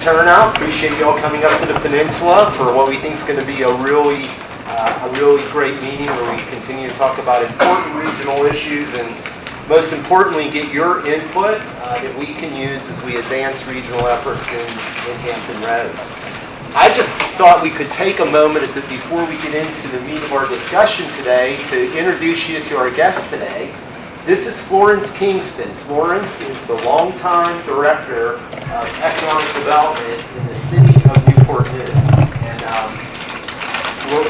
Turnout. Appreciate you all coming up to the peninsula for what we think is going to be a really great meeting where we continue to talk about important regional issues and most importantly get your input that we can use as we advance regional efforts in Hampton Roads. I just thought we could take a moment before we get into the meat of our discussion today to introduce you to our guest today. This is Florence Kingston. Florence is the longtime Director of Economic Development in the city of Newport News. And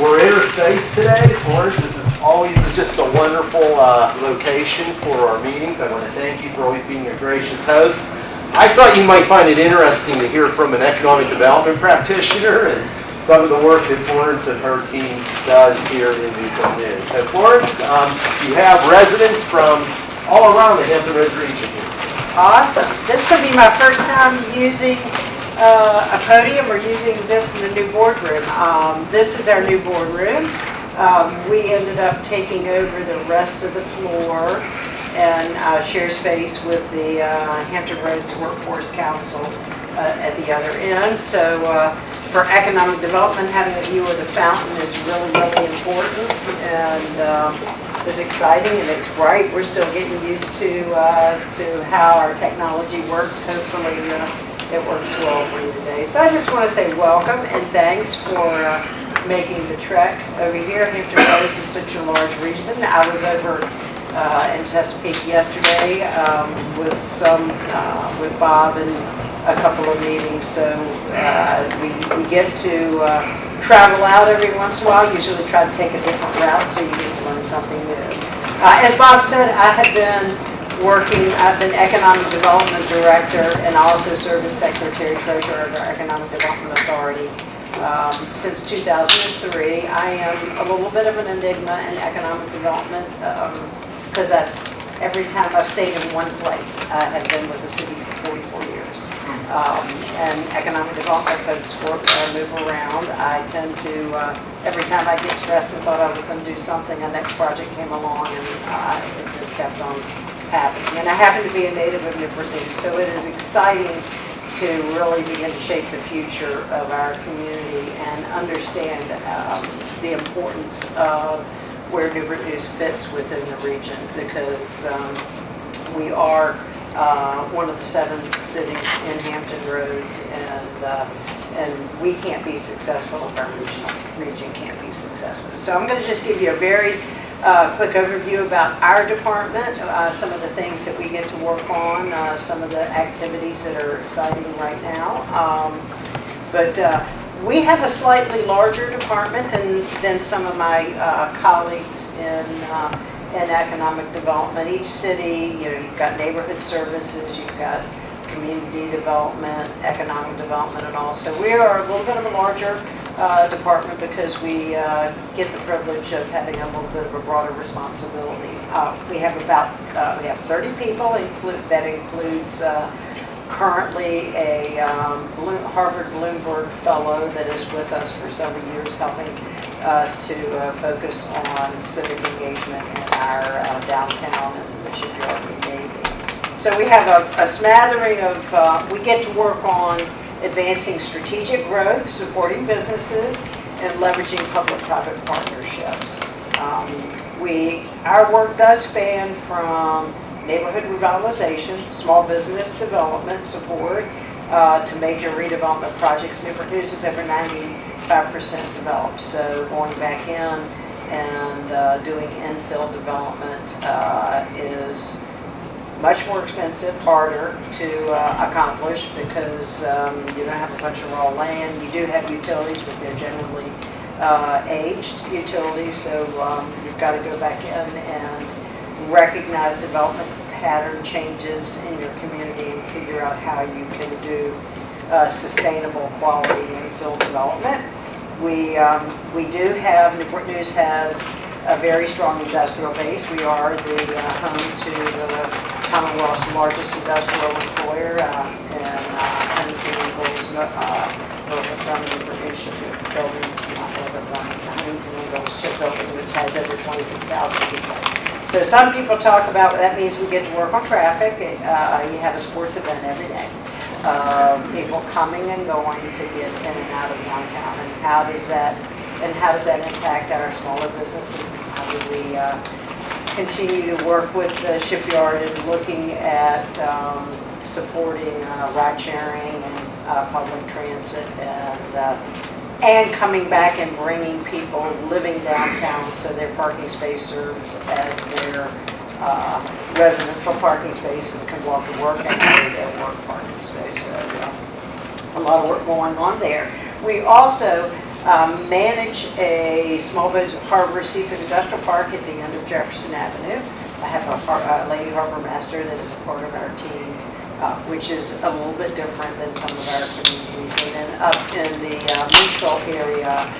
we're in her space today. Florence, this is always just a wonderful location for our meetings. I want to thank you for always being a gracious host. I thought you might find it interesting to hear from an economic development practitioner and some of the work that Florence and her team does here in Newport News. So Florence, you have residents from all around the Hampton Roads region here. Awesome. This could be my first time using a podium or using this in the new boardroom. This is our new boardroom. We ended up taking over the rest of the floor and share space with the Hampton Roads Workforce Council at the other end. So for economic development, having a view of the fountain is really, really important and is exciting and it's bright. We're still getting used to how our technology works. Hopefully it works well for you today. So I just want to say welcome and thanks for making the trek over here. Hampton Roads is such a large region. I was over in Chesapeake yesterday with Bob and a couple of meetings, so we get to travel out every once in a while. Usually try to take a different route so you get to learn something new. As Bob said, I've been Economic Development Director and also served as Secretary Treasurer of our Economic Development Authority since 2003. I am a little bit of an enigma in economic development because that's every time I've stayed in one place. I have been with the city for 44 years. And economic development folks move around. I tend to, every time I get stressed and thought I was going to do something, a next project came along and it just kept on happening. And I happen to be a native of Newport News, so it is exciting to really begin to shape the future of our community and understand the importance of where Newport News fits within the region, because we are one of the 7 cities in Hampton Roads, and we can't be successful if our region can't be successful. So I'm going to just give you a very quick overview about our department, some of the things that we get to work on, some of the activities that are exciting right now. We have a slightly larger department than some of my colleagues in economic development. Each city, you've got neighborhood services, you've got community development, economic development, and all. So we are a little bit of a larger department because we get the privilege of having a little bit of a broader responsibility. We have 30 people. That includes currently a Harvard Bloomberg Fellow that is with us for several years, helping us to focus on civic engagement in our downtown and the shipyard and Navy. So we have a smattering of, we get to work on advancing strategic growth, supporting businesses, and leveraging public-private partnerships. Our work does span from neighborhood revitalization, small business development support, to major redevelopment projects. Newport News is over 95% developed, so going back in and doing infill development is much more expensive, harder to accomplish because you don't have a bunch of raw land. You do have utilities, but they're generally aged utilities, so you've got to go back in and recognize development pattern changes in your community and figure out how you can do sustainable quality infill development. We do have, Newport News has a very strong industrial base. We are the home to the Commonwealth's largest industrial employer, and Huntington Ingalls, Newport News Shipbuilding, Huntington Ingalls Shipbuilding, which has over 26,000 people. So some people talk about that means we get to work on traffic. You have a sports event every day. of people coming and going to get in and out of downtown, and how does that impact our smaller businesses? How do we continue to work with the shipyard and looking at supporting ride sharing and public transit, and coming back and bringing people living downtown so their parking space serves as their residential parking space and can walk to work and go to their work parking space. So a lot of work going on there. We also manage a small business harbor seafood industrial park at the end of Jefferson Avenue. I have a lady harbor master that is a part of our team, which is a little bit different than some of our communities. And then up in the Newport area,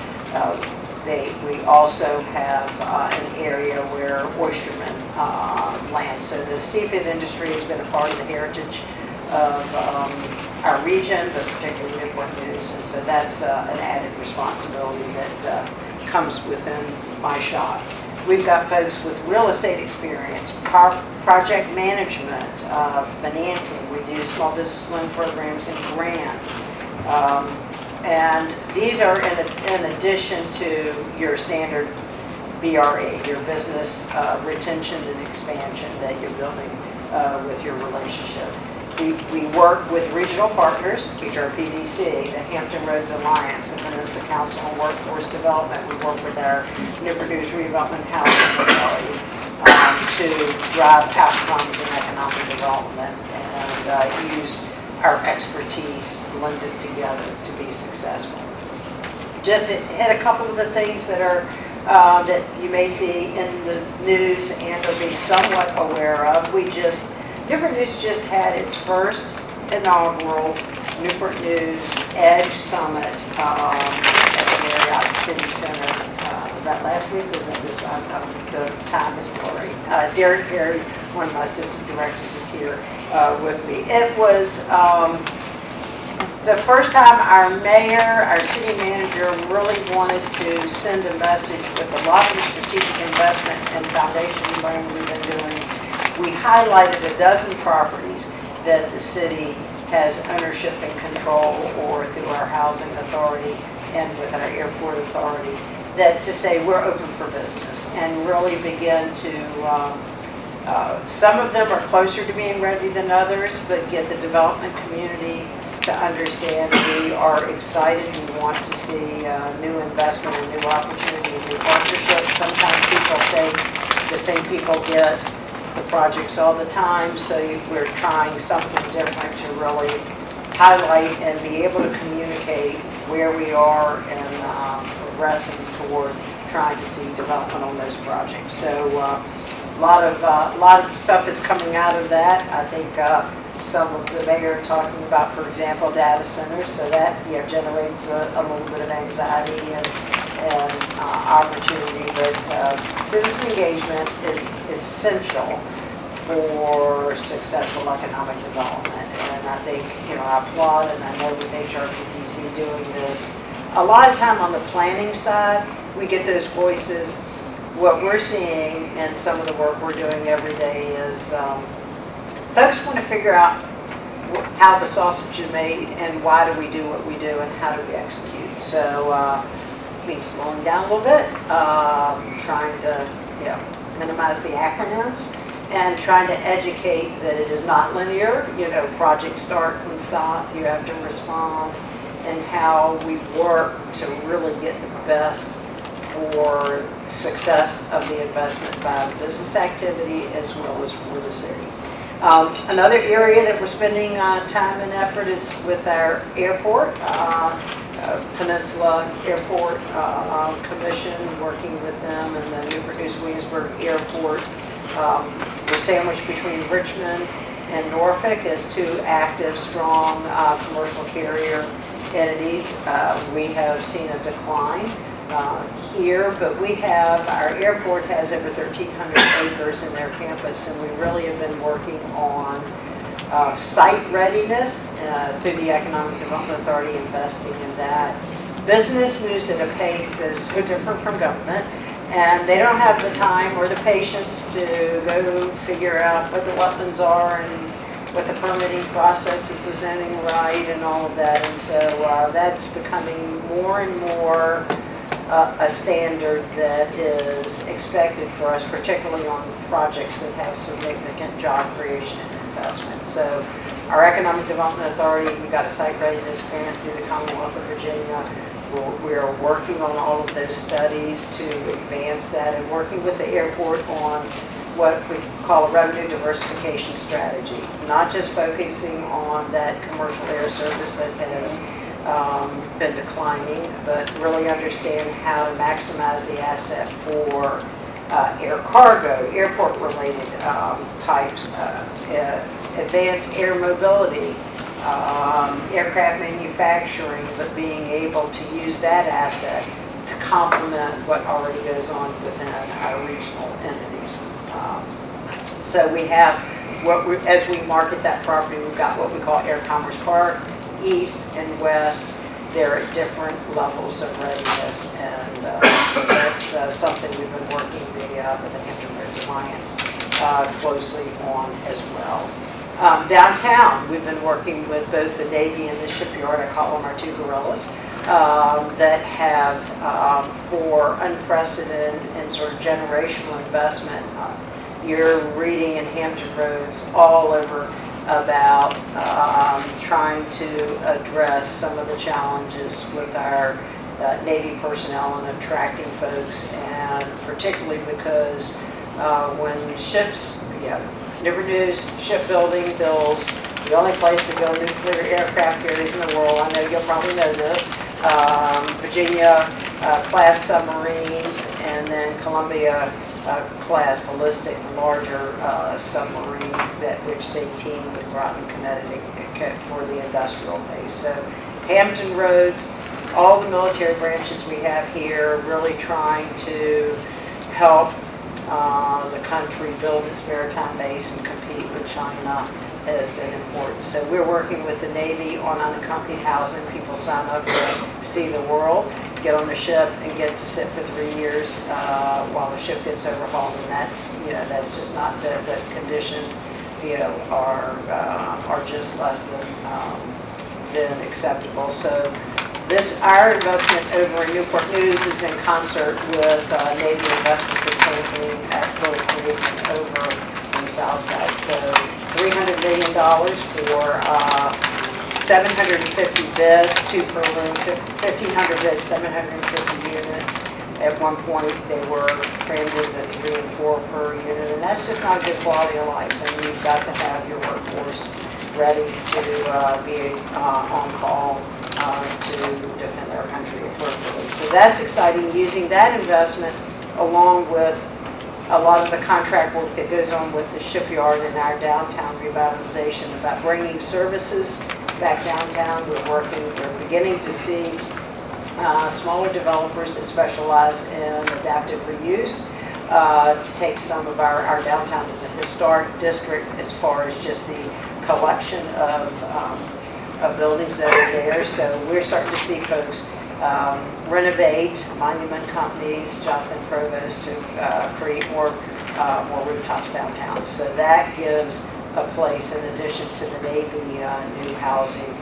we also have an area where oystermen land. So the seafood industry has been a part of the heritage of our region, but particularly Newport News. And so that's an added responsibility that comes within my shop. We've got folks with real estate experience, project management, financing. We do small business loan programs and grants. And these are in addition to your standard BRA, your business retention and expansion that you're building with your relationship. We work with regional partners, HRPDC, the Hampton Roads Alliance, the Peninsula Council on Workforce Development. We work with our Newport News Redevelopment Housing Authority to drive outcomes in economic development and use our expertise blended together to be successful. Just to hit a couple of the things that are that you may see in the news and will be somewhat aware of. Newport News just had its first inaugural Newport News Edge Summit at the Marriott City Center. Was that last week or was that this one? The time is blurry. Derek Perry, one of my assistant directors, is here with me. It was the first time our mayor, our city manager really wanted to send a message with a lot of the strategic investment and foundation loan we've been doing. We highlighted a dozen properties that the city has ownership and control, or through our housing authority and with our airport authority, that to say we're open for business and really begin to, some of them are closer to being ready than others, but get the development community to understand we are excited. We want to see new investment and new opportunity and new partnerships. Sometimes people think the same people get the projects all the time, so we're trying something different to really highlight and be able to communicate where we are and progressing toward trying to see development on those projects. So a lot of stuff is coming out of that. I think some of the mayor talking about, for example, data centers, so that generates a little bit of anxiety and opportunity, but citizen engagement is essential for successful economic development. And I think, I applaud, and I know with HRPDC doing this, a lot of time on the planning side, we get those voices. What we're seeing and some of the work we're doing every day is folks want to figure out how the sausage is made and why do we do what we do and how do we execute. So slowing down a little bit, trying to minimize the acronyms, and trying to educate that it is not linear. Projects start and stop. You have to respond, and how we work to really get the best for success of the investment by the business activity as well as for the city. Another area that we're spending time and effort is with our airport. Peninsula Airport Commission, working with them, and the Newport News Williamsburg Airport. We're sandwiched between Richmond and Norfolk as two active, strong commercial carrier entities. We have seen a decline here, but our airport has over 1,300 acres in their campus, and we really have been working on site readiness through the Economic Development Authority, investing in that. Business moves at a pace that's so different from government, and they don't have the time or the patience to go figure out what the wetlands are and what the permitting process is, the zoning right, and all of that. And so that's becoming more and more a standard that is expected for us, particularly on projects that have significant job creation and investment. So our Economic Development Authority, we got a site readiness grant through the Commonwealth of Virginia. We are working on all of those studies to advance that, and working with the airport on what we call a revenue diversification strategy, not just focusing on that commercial air service that has been declining, but really understand how to maximize the asset for air cargo, airport-related types, advanced air mobility, aircraft manufacturing, but being able to use that asset to complement what already goes on within our regional entities. So we have, as we market that property, we've got what we call Air Commerce Park, East and West. They're at different levels of readiness, and so that's something we've been working with the Hampton Roads Alliance closely on as well. Downtown, we've been working with both the Navy and the shipyard, I call them our two gorillas, that have, for unprecedented and sort of generational investment, you're reading in Hampton Roads all over about trying to address some of the challenges with our Navy personnel and attracting folks, and particularly because when ships, Newport News shipbuilding builds the only place to build nuclear aircraft carriers in the world. I know you'll probably know this. Virginia class submarines, and then Columbia class ballistic larger submarines, which they team with Groton, Connecticut for the industrial base. So Hampton Roads, all the military branches we have here, really trying to help the country build its maritime base and compete with China has been important. So we're working with the Navy on unaccompanied housing. People sign up to see the world, get on the ship, and get to sit for 3 years while the ship gets overhauled. And that's just not the conditions are just less than acceptable. So our investment over in Newport News is in concert with Navy investment that's happening at Philly Creek over on the south side. So $300 million for 750 beds, 2 per room, 1,500 beds, 750 units. At one point, they were crammed into 3 and 4 per unit, and that's just not a good quality of life. And you've got to have your workforce ready to be on call to defend our country appropriately. So that's exciting, using that investment along with a lot of the contract work that goes on with the shipyard and our downtown revitalization about bringing services back downtown. We're beginning to see smaller developers that specialize in adaptive reuse to take some of our downtown as a historic district as far as just the collection of buildings that are there. So we're starting to see folks renovate, monument companies, Jonathan Provost, to create more rooftops downtown. So that gives a place, in addition to the Navy new housing,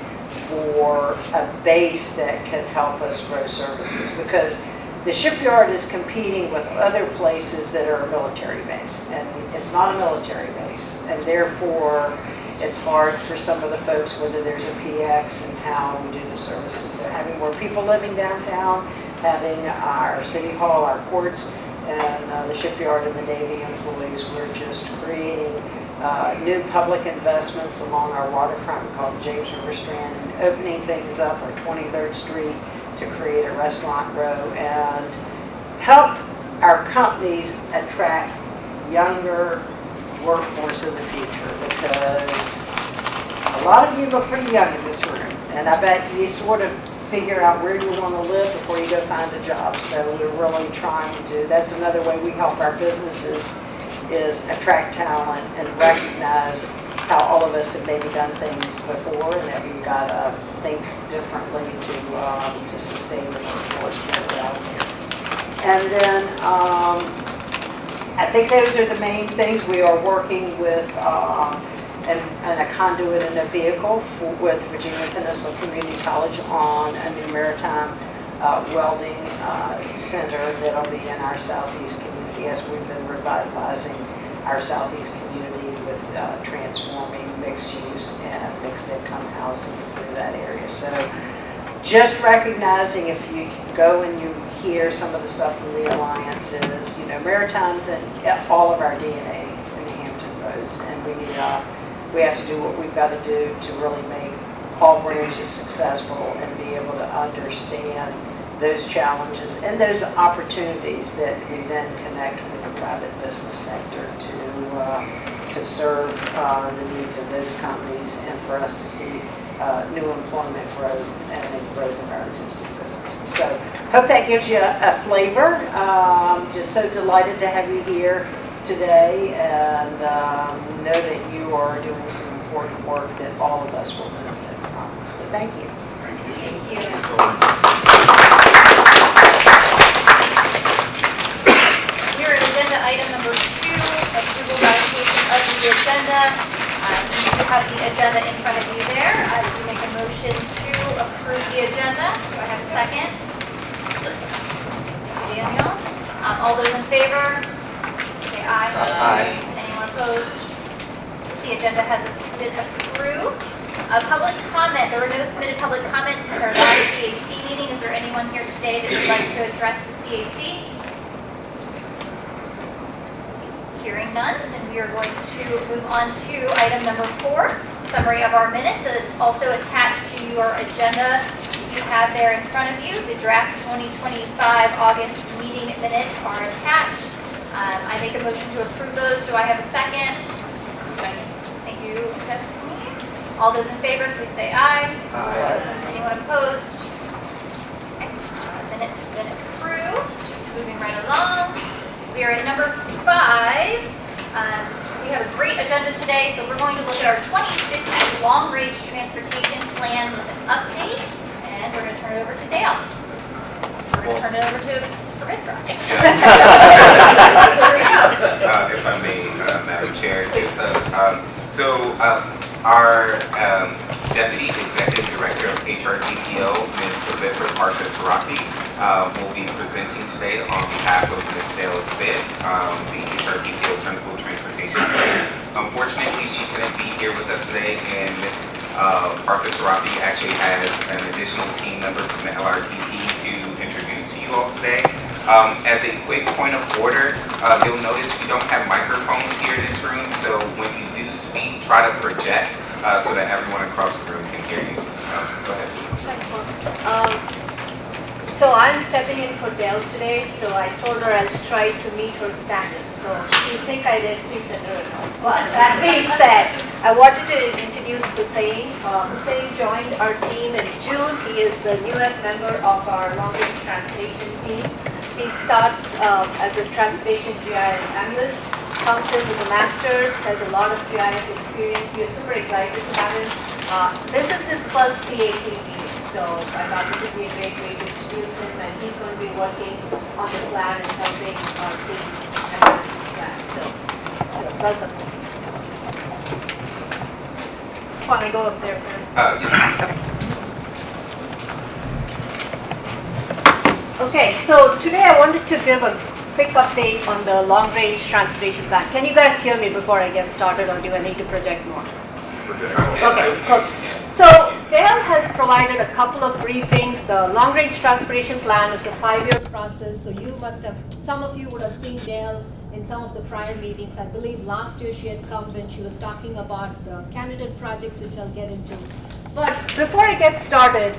for a base that can help us grow services, because the shipyard is competing with other places that are a military base, and it's not a military base, and therefore it's hard for some of the folks, whether there's a PX and how we do the services. So having more people living downtown, having our city hall, our courts, and the shipyard and the Navy employees, we're just creating new public investments along our waterfront called the James River Strand, and opening things up on 23rd Street to create a restaurant row and help our companies attract younger workforce in the future, because a lot of you are pretty young in this room, and I bet you sort of figure out where you want to live before you go find a job. So we're really trying to, that's another way we help our businesses, is attract talent and recognize how all of us have maybe done things before, and that we've got to think differently to sustain the workforce that are out here. And then I think those are the main things. We are working with and a conduit and a vehicle with Virginia Peninsula Community College on a new maritime welding center that'll be in our southeast community as we've been revitalizing our southeast community with transforming mixed use and mixed income housing through that area. So just recognizing if you go and you hear some of the stuff from the alliances, Maritime's in all of our DNA in the Hampton Roads, and we have to do what we've got to do to really make all branches successful and be able to understand those challenges and those opportunities that we then connect with the private business sector to serve the needs of those companies and for us to see new employment growth and the growth of our existing businesses. So hope that gives you a flavor. Just so delighted to have you here today, and know that you are doing some important work that all of us will benefit from. So thank you. Thank you. Here at agenda item number 2, approval ratification of the agenda. You have the agenda in front of you there. I would make a motion to approve the agenda. Do I have a second? Daniel? All those in favor? Say aye. Aye. Anyone opposed? The agenda has been approved. Public comment. There were no submitted public comments since our last CAC meeting. Is there anyone here today that would like to address the CAC? Hearing none, then we are going to move on to item number 4, summary of our minutes. It is also attached to your agenda you have there in front of you. The draft 2025 August meeting minutes are attached. I make a motion to approve those. Do I have a second? Second. Thank you, Destiny. All those in favor, please say aye. Aye. Anyone opposed? Okay. Minutes have been approved. Moving right along. We are at number 5. We have a great agenda today, so we're going to look at our 2050 long-range transportation plan with an update, and we're going to turn it over to Dale. We're going to turn it over to Ravindra. Yes. There we go. If I may, Madam Chair, our Deputy Executive Director of HRTPO, Ms. Pavitra Parthasarati, will be presenting today on behalf of Ms. Dale Smith, the HRTPO Principal Transportation Plan. Unfortunately, she couldn't be here with us today, and Ms. Parthasarati actually has an additional team member from the LRTP to introduce to you all today. As a quick point of order, you'll notice we don't have microphones here in this room, so when you do speak, try to project so that everyone across the room can hear you. Go ahead. So I'm stepping in for Dell today, so I told her I'll try to meet her standards. So if you think I did, please send her a note. But that being said, I wanted to introduce Hussein. Hussein joined our team in June. He is the newest member of our long-range transportation team. He starts as a transportation GIS analyst, comes in with a master's, has a lot of GIS experience. We are super excited to have him. This is his first CAC meeting, so I thought this would be a great way to introduce him, and he's going to be working on the plan and helping our team advance the plan. So welcome. Want to go up there? Yes. Okay. Okay, so today I wanted to give a quick update on the long-range transportation plan. Can you guys hear me before I get started, or do I need to project more? Okay, cool. So Dale has provided a couple of briefings. The long-range transportation plan is a 5-year process, so you must have, some of you would have seen Dale in some of the prior meetings. I believe last year she had come when she was talking about the candidate projects, which I'll get into. But before I get started,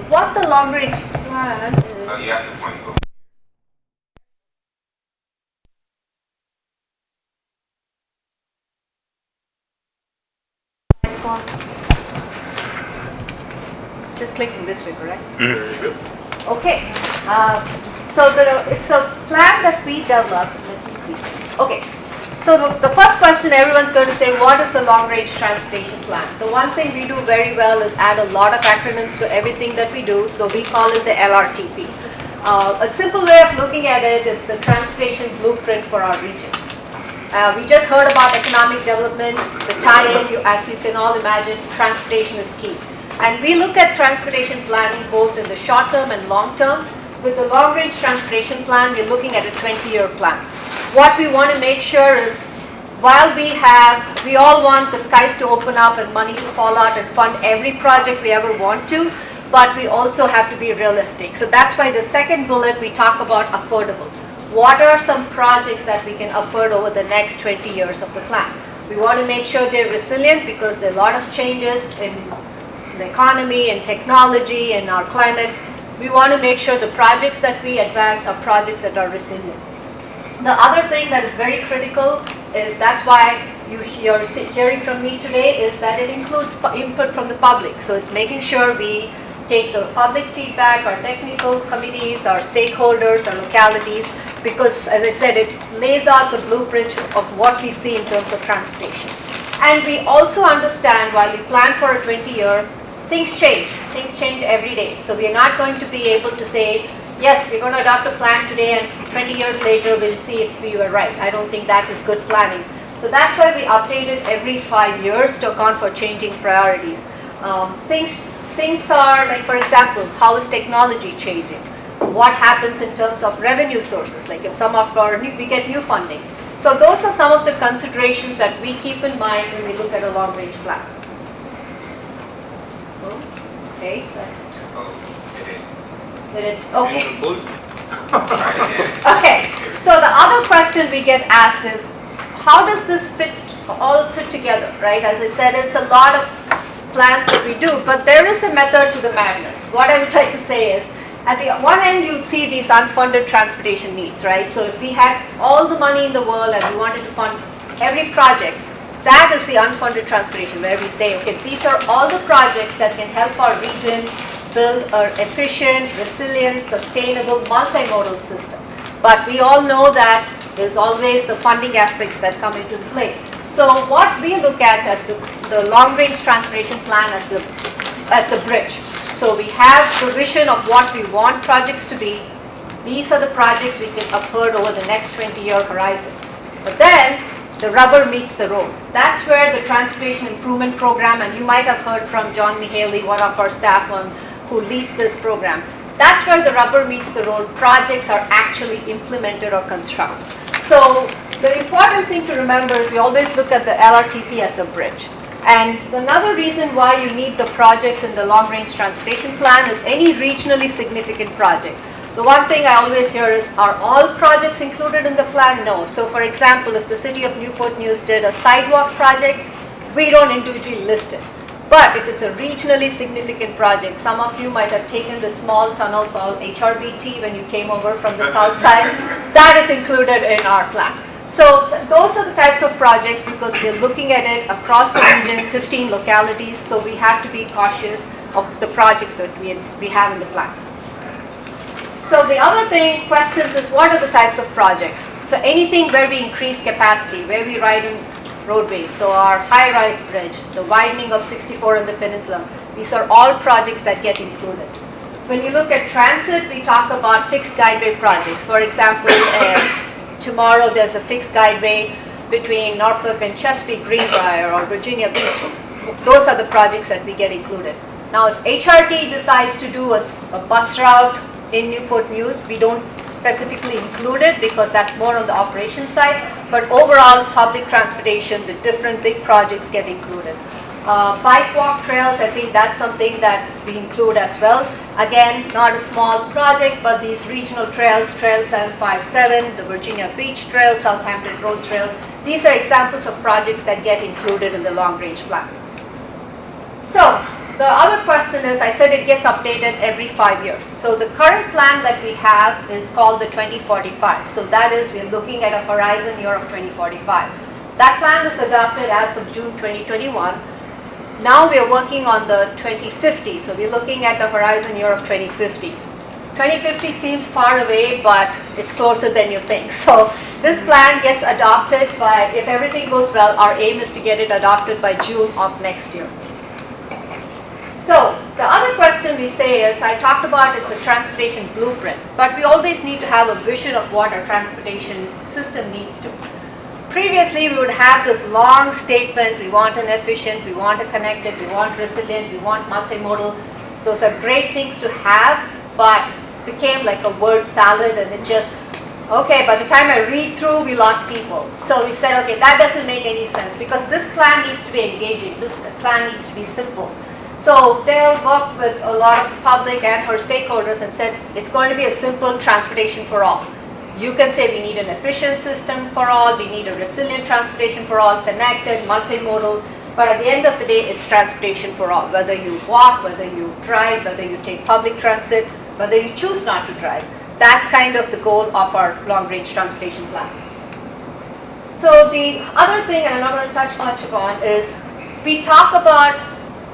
what the long-range plan is... You have to point over. Just clicking this way, correct? There you go. Okay. So it's a plan that we developed. Let me see. Okay. So the first question everyone's going to say, what is a long-range transportation plan? The one thing we do very well is add a lot of acronyms to everything that we do, so we call it the LRTP. A simple way of looking at it is the transportation blueprint for our region. We just heard about economic development, the tie-in, as you can all imagine, transportation is key. And we look at transportation planning both in the short term and long term. With the long range transportation plan, we're looking at a 20-year plan. What we want to make sure is, while we all want the skies to open up and money to fall out and fund every project we ever want to, but we also have to be realistic. So that's why the second bullet we talk about affordable. What are some projects that we can afford over the next 20 years of the plan? We want to make sure they're resilient because there are a lot of changes in the economy and technology and our climate. We want to make sure the projects that we advance are projects that are resilient. The other thing that is very critical is, that's why you're hearing from me today, is that it includes input from the public. So it's making sure we take the public feedback, our technical committees, our stakeholders, our localities, because as I said, it lays out the blueprint of what we see in terms of transportation. And we also understand, while we plan for a 20-year, things change every day. So we are not going to be able to say, yes, we're going to adopt a plan today and 20 years later we'll see if we were right. I don't think that is good planning. So that's why we update it every 5 years to account for changing priorities. Things are like, for example, how is technology changing? What happens in terms of revenue sources? Like if some of we get new funding. So those are some of the considerations that we keep in mind when we look at a long range plan. Okay. Okay. Okay. So the other question we get asked is, how does this all fit together, right? As I said, it's a lot of plans that we do, but there is a method to the madness. What I would like to say is, at the one end, you'll see these unfunded transportation needs, right? So if we had all the money in the world and we wanted to fund every project, that is the unfunded transportation, where we say, okay, these are all the projects that can help our region build an efficient, resilient, sustainable, multimodal system. But we all know that there's always the funding aspects that come into play. So what we look at as the long-range transportation plan as the bridge. So we have the vision of what we want projects to be. These are the projects we can afford over the next 20-year horizon. But then the rubber meets the road. That's where the Transportation Improvement Program, and you might have heard from John Mihaly, one of our staff who leads this program. That's where the rubber meets the road. Projects are actually implemented or constructed. So the important thing to remember is we always look at the LRTP as a bridge. And another reason why you need the projects in the long-range transportation plan is any regionally significant project. The one thing I always hear is, are all projects included in the plan? No. So for example, if the city of Newport News did a sidewalk project, we don't individually list it. But if it's a regionally significant project, some of you might have taken the small tunnel called HRTPO when you came over from the south side. That is included in our plan. So those are the types of projects, because we're looking at it across the region, 15 localities, so we have to be cautious of the projects that we have in the plan. So the other questions is, what are the types of projects? So anything where we increase capacity, where we widen roadways, so our high-rise bridge, the widening of 64 in the peninsula, these are all projects that get included. When you look at transit, we talk about fixed guideway projects. For example, tomorrow there's a fixed guideway between Norfolk and Chesapeake Greenbrier or Virginia Beach. Those are the projects that we get included. Now if HRT decides to do a bus route in Newport News, we don't specifically include it because that's more on the operations side, but overall public transportation, the different big projects get included. Bike walk trails, I think that's something that we include as well. Again, not a small project, but these regional trails, Trail 757, the Virginia Beach Trail, Southampton Roads Trail, these are examples of projects that get included in the long-range plan. So the other question is, I said it gets updated every 5 years. So the current plan that we have is called the 2045. So that is, we're looking at a horizon year of 2045. That plan was adopted as of June 2021. Now we are working on the 2050, so we're looking at the horizon year of 2050. 2050 seems far away, but it's closer than you think. So this plan gets adopted by, if everything goes well, our aim is to get it adopted by June of next year. So the other question we say is, I talked about it's a transportation blueprint, but we always need to have a vision of what our transportation system needs to. previously we would have this long statement, we want an efficient, we want a connected, we want resilient, we want multimodal. Those are great things to have, but became like a word salad, and it just, okay, by the time I read through, we lost people. So we said, okay, that doesn't make any sense, because this plan needs to be engaging, this plan needs to be simple. So Dale worked with a lot of the public and her stakeholders and said, it's going to be a simple transportation for all. You can say we need an efficient system for all, we need a resilient transportation for all, connected, multimodal, but at the end of the day, it's transportation for all. Whether you walk, whether you drive, whether you take public transit, whether you choose not to drive. That's kind of the goal of our long-range transportation plan. So the other thing, and I'm not going to touch much upon, is we talk about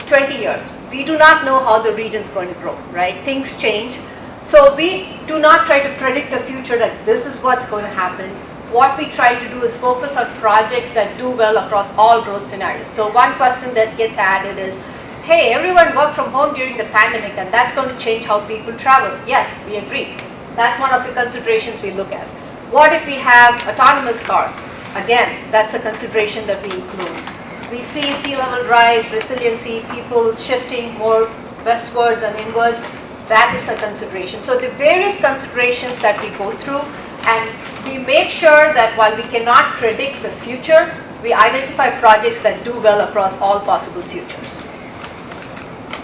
20 years. We do not know how the region's going to grow, right? Things change. So we do not try to predict the future that this is what's going to happen. What we try to do is focus on projects that do well across all growth scenarios. So one question that gets added is, hey, everyone worked from home during the pandemic and that's going to change how people travel. Yes, we agree. That's one of the considerations we look at. What if we have autonomous cars? Again, that's a consideration that we include. We see sea level rise, resiliency, people shifting more westwards and inwards. That is a consideration. So the various considerations that we go through, and we make sure that while we cannot predict the future, we identify projects that do well across all possible futures.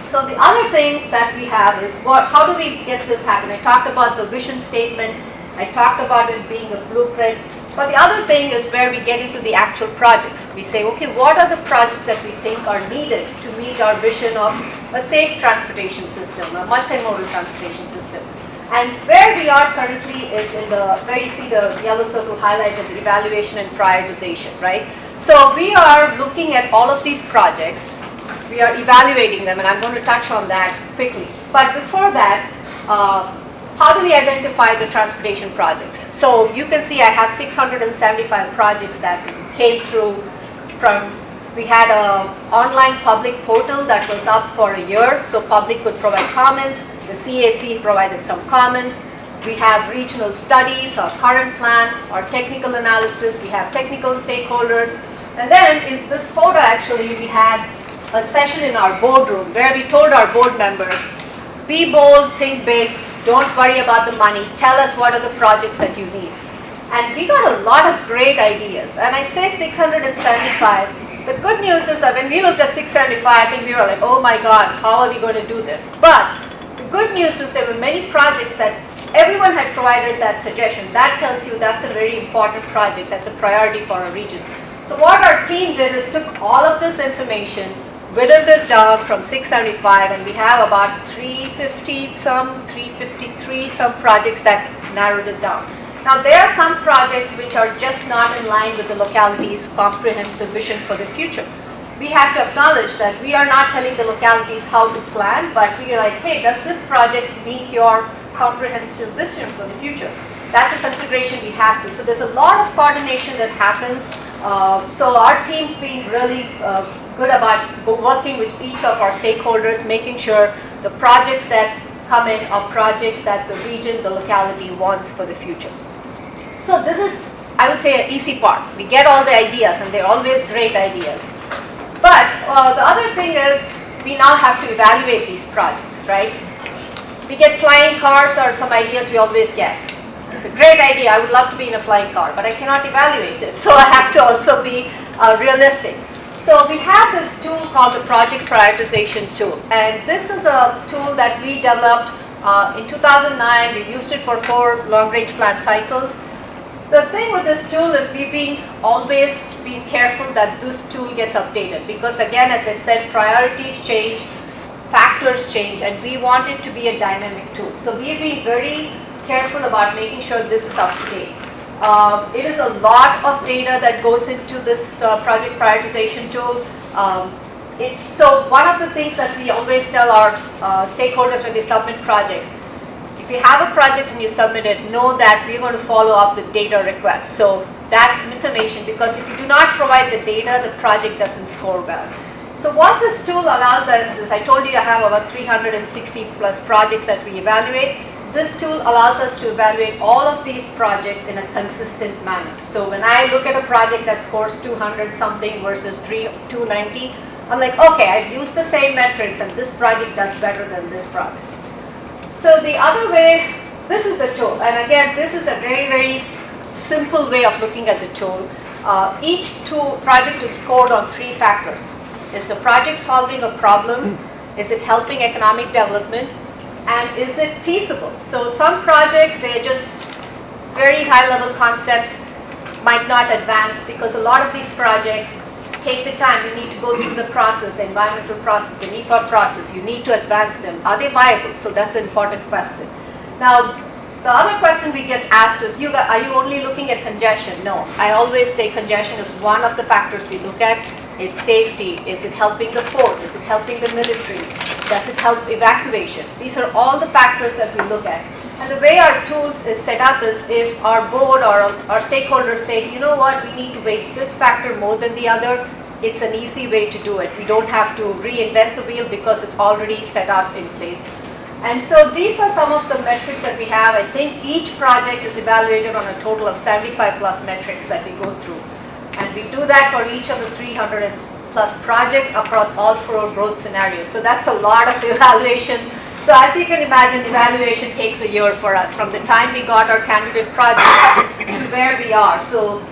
So the other thing that we have is, how do we get this happen? I talked about the vision statement. I talked about it being a blueprint. But the other thing is where we get into the actual projects. We say, okay, what are the projects that we think are needed to meet our vision of a safe transportation system, a multimodal transportation system? And where we are currently is in the, where you see the yellow circle highlighted, the evaluation and prioritization, right? So we are looking at all of these projects. We are evaluating them, and I'm going to touch on that quickly. But before that, how do we identify the transportation projects? So you can see I have 675 projects that came through from, we had an online public portal that was up for a year, so public could provide comments. The CAC provided some comments. We have regional studies, our current plan, our technical analysis, we have technical stakeholders. And then in this photo actually, we had a session in our boardroom where we told our board members, be bold, think big, don't worry about the money, tell us what are the projects that you need. And we got a lot of great ideas. And I say 675. The good news is that when we looked at 675, I think we were like, oh my God, how are we going to do this? But the good news is there were many projects that everyone had provided that suggestion. That tells you that's a very important project, that's a priority for our region. So what our team did is took all of this information, whittled it down from 675, and we have about 353 some projects that narrowed it down. Now there are some projects which are just not in line with the locality's comprehensive vision for the future. We have to acknowledge that we are not telling the localities how to plan, but we are like, hey, does this project meet your comprehensive vision for the future? That's a consideration we have to. So there's a lot of coordination that happens. So our team's being really good about working with each of our stakeholders, making sure the projects that come in are projects that the region, the locality wants for the future. So this is, I would say, an easy part. We get all the ideas, and they're always great ideas. But the other thing is, we now have to evaluate these projects, right? We get flying cars or some ideas we always get. It's a great idea. I would love to be in a flying car, but I cannot evaluate it. So I have to also be realistic. So we have this tool called the Project Prioritization Tool. And this is a tool that we developed in 2009. We used it for 4 long-range plan cycles. The thing with this tool is we've always been careful that this tool gets updated. Because again, as I said, priorities change, factors change, and we want it to be a dynamic tool. So we've been very careful about making sure this is up to date. It is a lot of data that goes into this project prioritization tool. So one of the things that we always tell our stakeholders when they submit projects, if you have a project and you submit it, know that we're going to follow up with data requests. So that information, because if you do not provide the data, the project doesn't score well. So what this tool allows us is, I told you I have about 360 plus projects that we evaluate. this tool allows us to evaluate all of these projects in a consistent manner. So when I look at a project that scores 200 something versus 290, I'm like, okay, I've used the same metrics and this project does better than this project. So the other way, this is the tool. And again, this is a very, very simple way of looking at the tool. Each project is scored on 3 factors. Is the project solving a problem? Is it helping economic development? And is it feasible? So some projects, they're just very high level concepts, might not advance because a lot of these projects take the time. You need to go through the process, the environmental process, the Newport process. You need to advance them. Are they viable? So that's an important question. Now, the other question we get asked is, are you only looking at congestion? No, I always say congestion is one of the factors we look at. It's safety. Is it helping the port? Is it helping the military? Does it help evacuation? These are all the factors that we look at. And the way our tools is set up is if our board or our stakeholders say, you know what, we need to weight this factor more than the other, it's an easy way to do it. We don't have to reinvent the wheel because it's already set up in place. And so these are some of the metrics that we have. I think each project is evaluated on a total of 75 plus metrics that we go through. And we do that for each of the 300 plus projects across all 4 growth scenarios. So that's a lot of evaluation. So as you can imagine, evaluation takes a year for us from the time we got our candidate project to where we are. So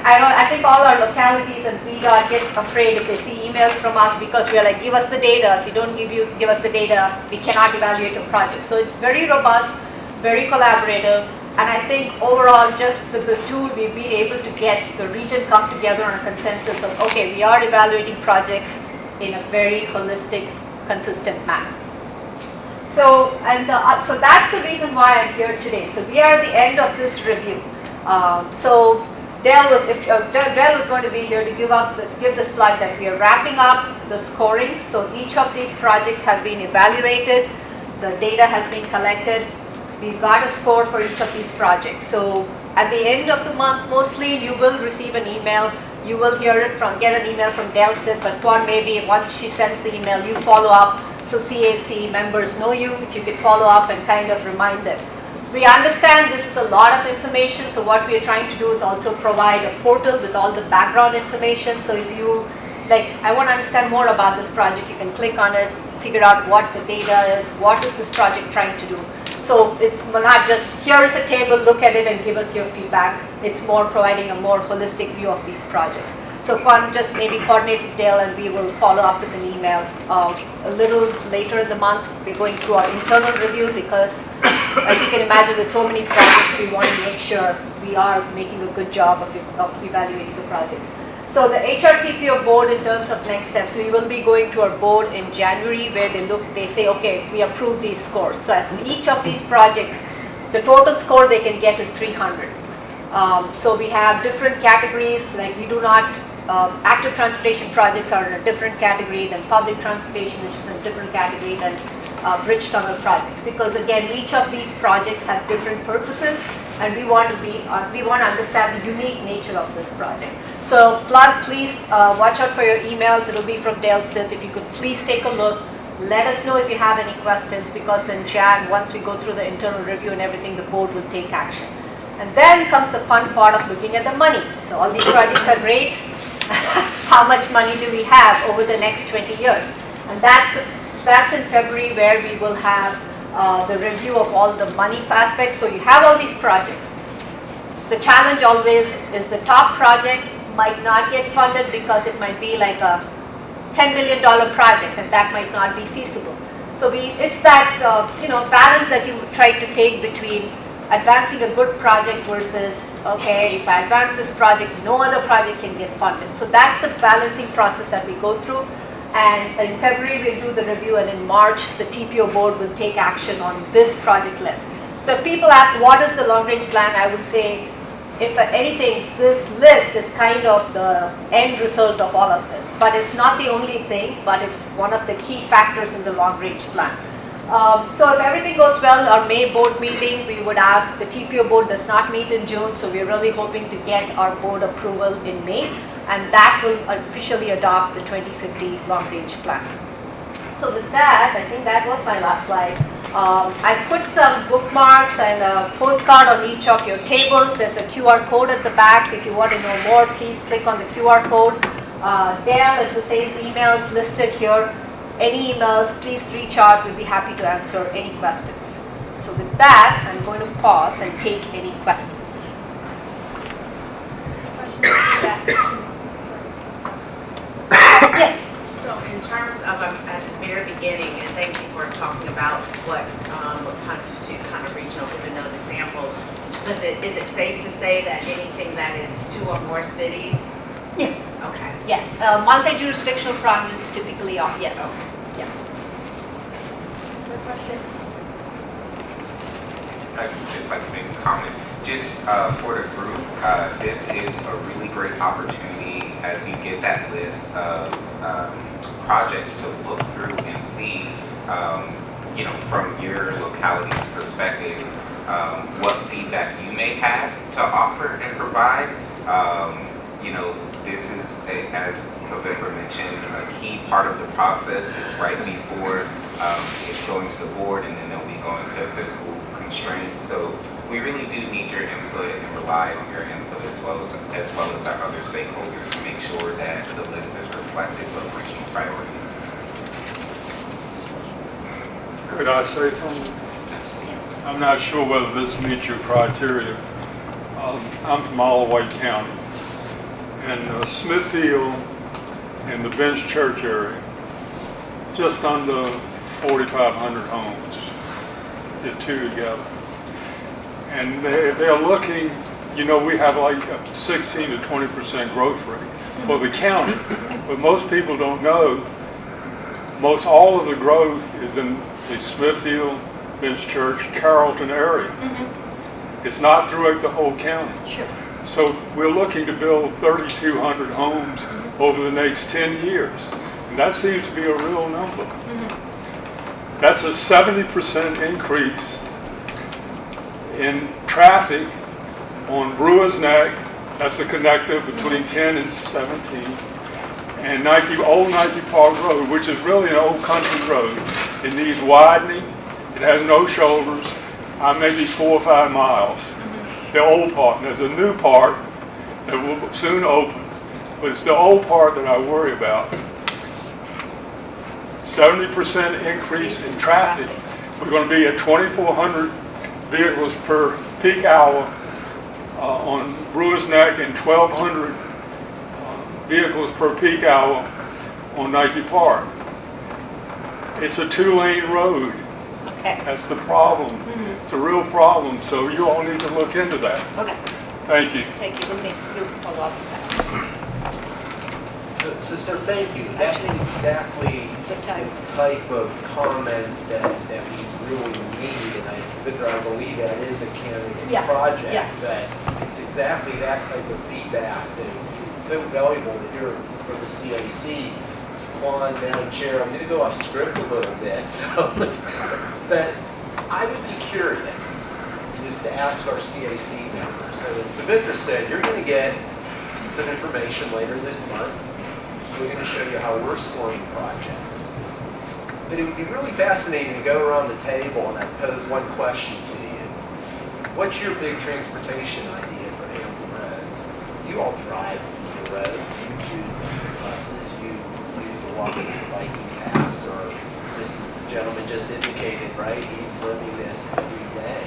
I think all our localities and VDOT gets afraid if they see emails from us because we are like, give us the data. If you don't give us the data, we cannot evaluate a project. So it's very robust, very collaborative. And I think overall, just with the tool, we've been able to get the region come together on a consensus of, okay, we are evaluating projects in a very holistic, consistent manner. So, so that's the reason why I'm here today. So we are at the end of this review. So Dale was going to be here to give the slide that we are wrapping up the scoring. So each of these projects have been evaluated. The data has been collected. We've got a score for each of these projects. So at the end of the month, mostly you will receive an email. You will get an email from Delstead, but Quan, maybe once she sends the email, you follow up. So CAC members know you, if you could follow up and kind of remind them. We understand this is a lot of information, so what we are trying to do is also provide a portal with all the background information. So if you, I want to understand more about this project, you can click on it, figure out what the data is, what is this project trying to do. So it's not just, here is a table, look at it and give us your feedback. It's more providing a more holistic view of these projects. So just maybe coordinate with Dale and we will follow up with an email. A little later in the month, we're going through our internal review because, as you can imagine, with so many projects, we want to make sure we are making a good job of evaluating the projects. So the HRTPO board, in terms of next steps, we will be going to our board in January where they say, okay, we approve these scores. So as in each of these projects, the total score they can get is 300. So we have different categories, like we do not, active transportation projects are in a different category than public transportation, which is in a different category than bridge tunnel projects. Because again, each of these projects have different purposes and we want to understand the unique nature of this project. So plug, please watch out for your emails. It will be from Dale Stith. If you could please take a look. Let us know if you have any questions because in Jan, once we go through the internal review and everything, the board will take action. And then comes the fun part of looking at the money. So all these projects are great. How much money do we have over the next 20 years? And that's in February where we will have the review of all the money aspects. So you have all these projects. The challenge always is the top project might not get funded because it might be like a $10 billion project and that might not be feasible. So it's that balance that you try to take between advancing a good project versus, okay, if I advance this project, no other project can get funded. So that's the balancing process that we go through. And in February, we'll do the review, and in March, the TPO board will take action on this project list. So if people ask, what is the long-range plan, I would say, if anything, this list is kind of the end result of all of this. But it's not the only thing, but it's one of the key factors in the long-range plan. So if everything goes well, our May board meeting, we would ask, the TPO board does not meet in June, so we're really hoping to get our board approval in May, and that will officially adopt the 2050 long-range plan. So with that, I think that was my last slide. I put some bookmarks and a postcard on each of your tables. There's a QR code at the back. If you want to know more, please click on the QR code. Dale and Hussein's emails listed here. Any emails, please reach out. We'll be happy to answer any questions. So with that, I'm going to pause and take any questions. Yes. So in terms of at the very beginning, and thank you for talking about what would constitute kind of regional, giving those examples. Is it safe to say that anything that is 2 or more cities? Yeah. Okay. Yes. Multi-jurisdictional projects typically are, yes. Okay. Yeah. Other questions? I'd just like to make a comment. Just for the group, this is a really great opportunity as you get that list of projects to look through and see, from your locality's perspective, what feedback you may have to offer and provide. This is, as Pavitra mentioned, a key part of the process. It's right before it's going to the board, and then they'll be going to fiscal constraints. So we really do need your input and rely on your input as well as our other stakeholders to make sure that the list is reflective of regional priorities. Could I say something? I'm not sure whether this meets your criteria. I'm from Alloway County, and Smithfield and the Bench Church area, just under 4,500 homes, the two together. And they're looking, we have like a 16 to 20% growth rate for the county, but most people don't know, most all of the growth is in the Smithfield, Bench Church, Carrollton area. It's not throughout the whole county. Sure. So we're looking to build 3,200 homes over the next 10 years. And that seems to be a real number. That's a 70% increase in traffic on Brewers Neck. That's the connector between 10 and 17. And Old Nike Park Road, which is really an old country road. It needs widening. It has no shoulders. Maybe 4 or 5 miles. The old part. And there's a new part that will soon open. But it's the old part that I worry about. 70% increase in traffic. We're going to be at 2,400 vehicles per peak hour on Brewers Neck and 1,200 vehicles per peak hour on Nike Park. It's a 2-lane road. Okay. That's the problem. It's a real problem, so you all need to look into that. Okay. Thank you. Thank you. We'll follow up with that. So thank you. That's exactly The type. the type of comments that we really need, and I believe that is a candidate project. Yeah. But it's exactly that type of feedback that is so valuable to hear from the CAC. Juan, Madam Chair, I'm going to go off script a little bit, but I would be curious to ask our CAC members. So as Pavitra said, you're going to get some information later this month. We're going to show you how we're scoring projects. But it would be really fascinating to go around the table and I'd pose one question to you. What's your big transportation idea for Hampton Roads? You all drive the roads. You choose buses. You use the walking and biking paths. Or this is a gentleman just indicated, right? He's living this every day.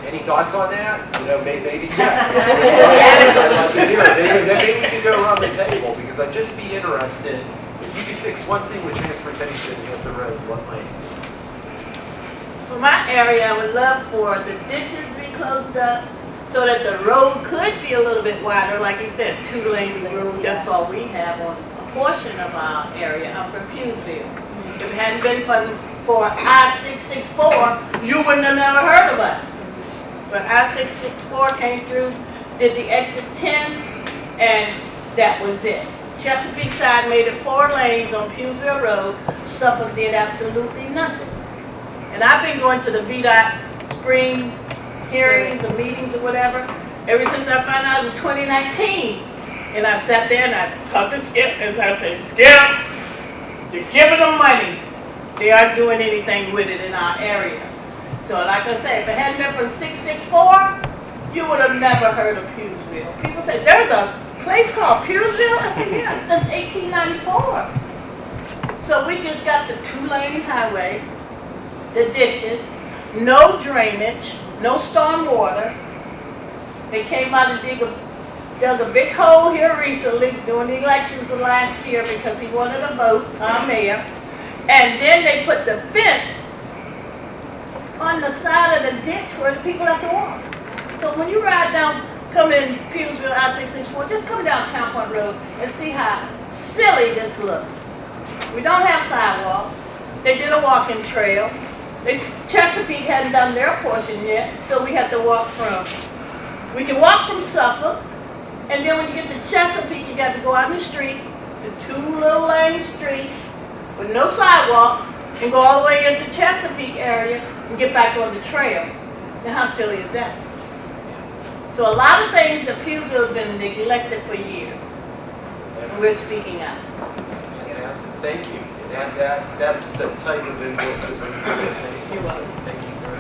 Any thoughts on that? Maybe yes. I'd love to hear it. Maybe we could go around the table because I'd just be interested. If you could fix one thing with transportation and hit the roads, what might it be? For my area, I would love for the ditches to be closed up so that the road could be a little bit wider. Like you said, 2 lanes road. That's all we have on a portion of our area. I'm from Pughesville. If it hadn't been for I-664, you wouldn't have never heard of us. But I-664 came through, did the exit 10, and that was it. Chesapeake side made it 4 lanes on Pughesville Road. Suffolk did absolutely nothing. And I've been going to the VDOT spring hearings or meetings or whatever ever since I found out in 2019. And I sat there and I talked to Skip, as I said, Skip, you're giving them money. they aren't doing anything with it in our area. So like I said, if it hadn't been for 664, you would have never heard of Pewsville. People say, there's a place called Pewsville? I said, yeah, since 1894. So we just got the 2-lane highway, the ditches, no drainage, no storm water. They came out and dug a big hole here recently during the elections of last year because he wanted a vote, our mayor. And then they put the fence on the side of the ditch where the people have to walk. So when you ride down, come in Pewsville, I-664, just come down Town Point Road and see how silly this looks. We don't have sidewalks. They did a walking trail. Chesapeake hadn't done their portion yet, so we had to walk we can walk from Suffolk, and then when you get to Chesapeake, you got to go out in the street, the 2-lane street with no sidewalk, and go all the way into Chesapeake area and get back on the trail. Now how silly is that? So a lot of things that Pewsville has been neglected for years. And we're speaking out. Thank you. That's the type of input that we're listening to. You're welcome. Thank you very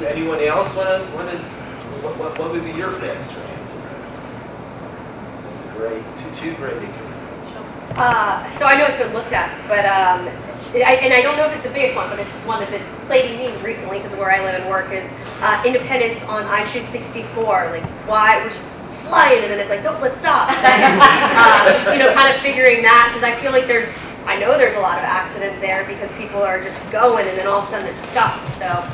much. Anyone else what would be your fix, right? That's a great, two great examples. So I know it's been looked at, but and I don't know if it's the biggest one, but it's just one that's been plaguing me recently because of where I live and work is independence on I-264. Like why we're just flying and then it's like, nope, let's stop. Just kind of figuring that because I feel like I know there's a lot of accidents there because people are just going and then all of a sudden it's stopped. So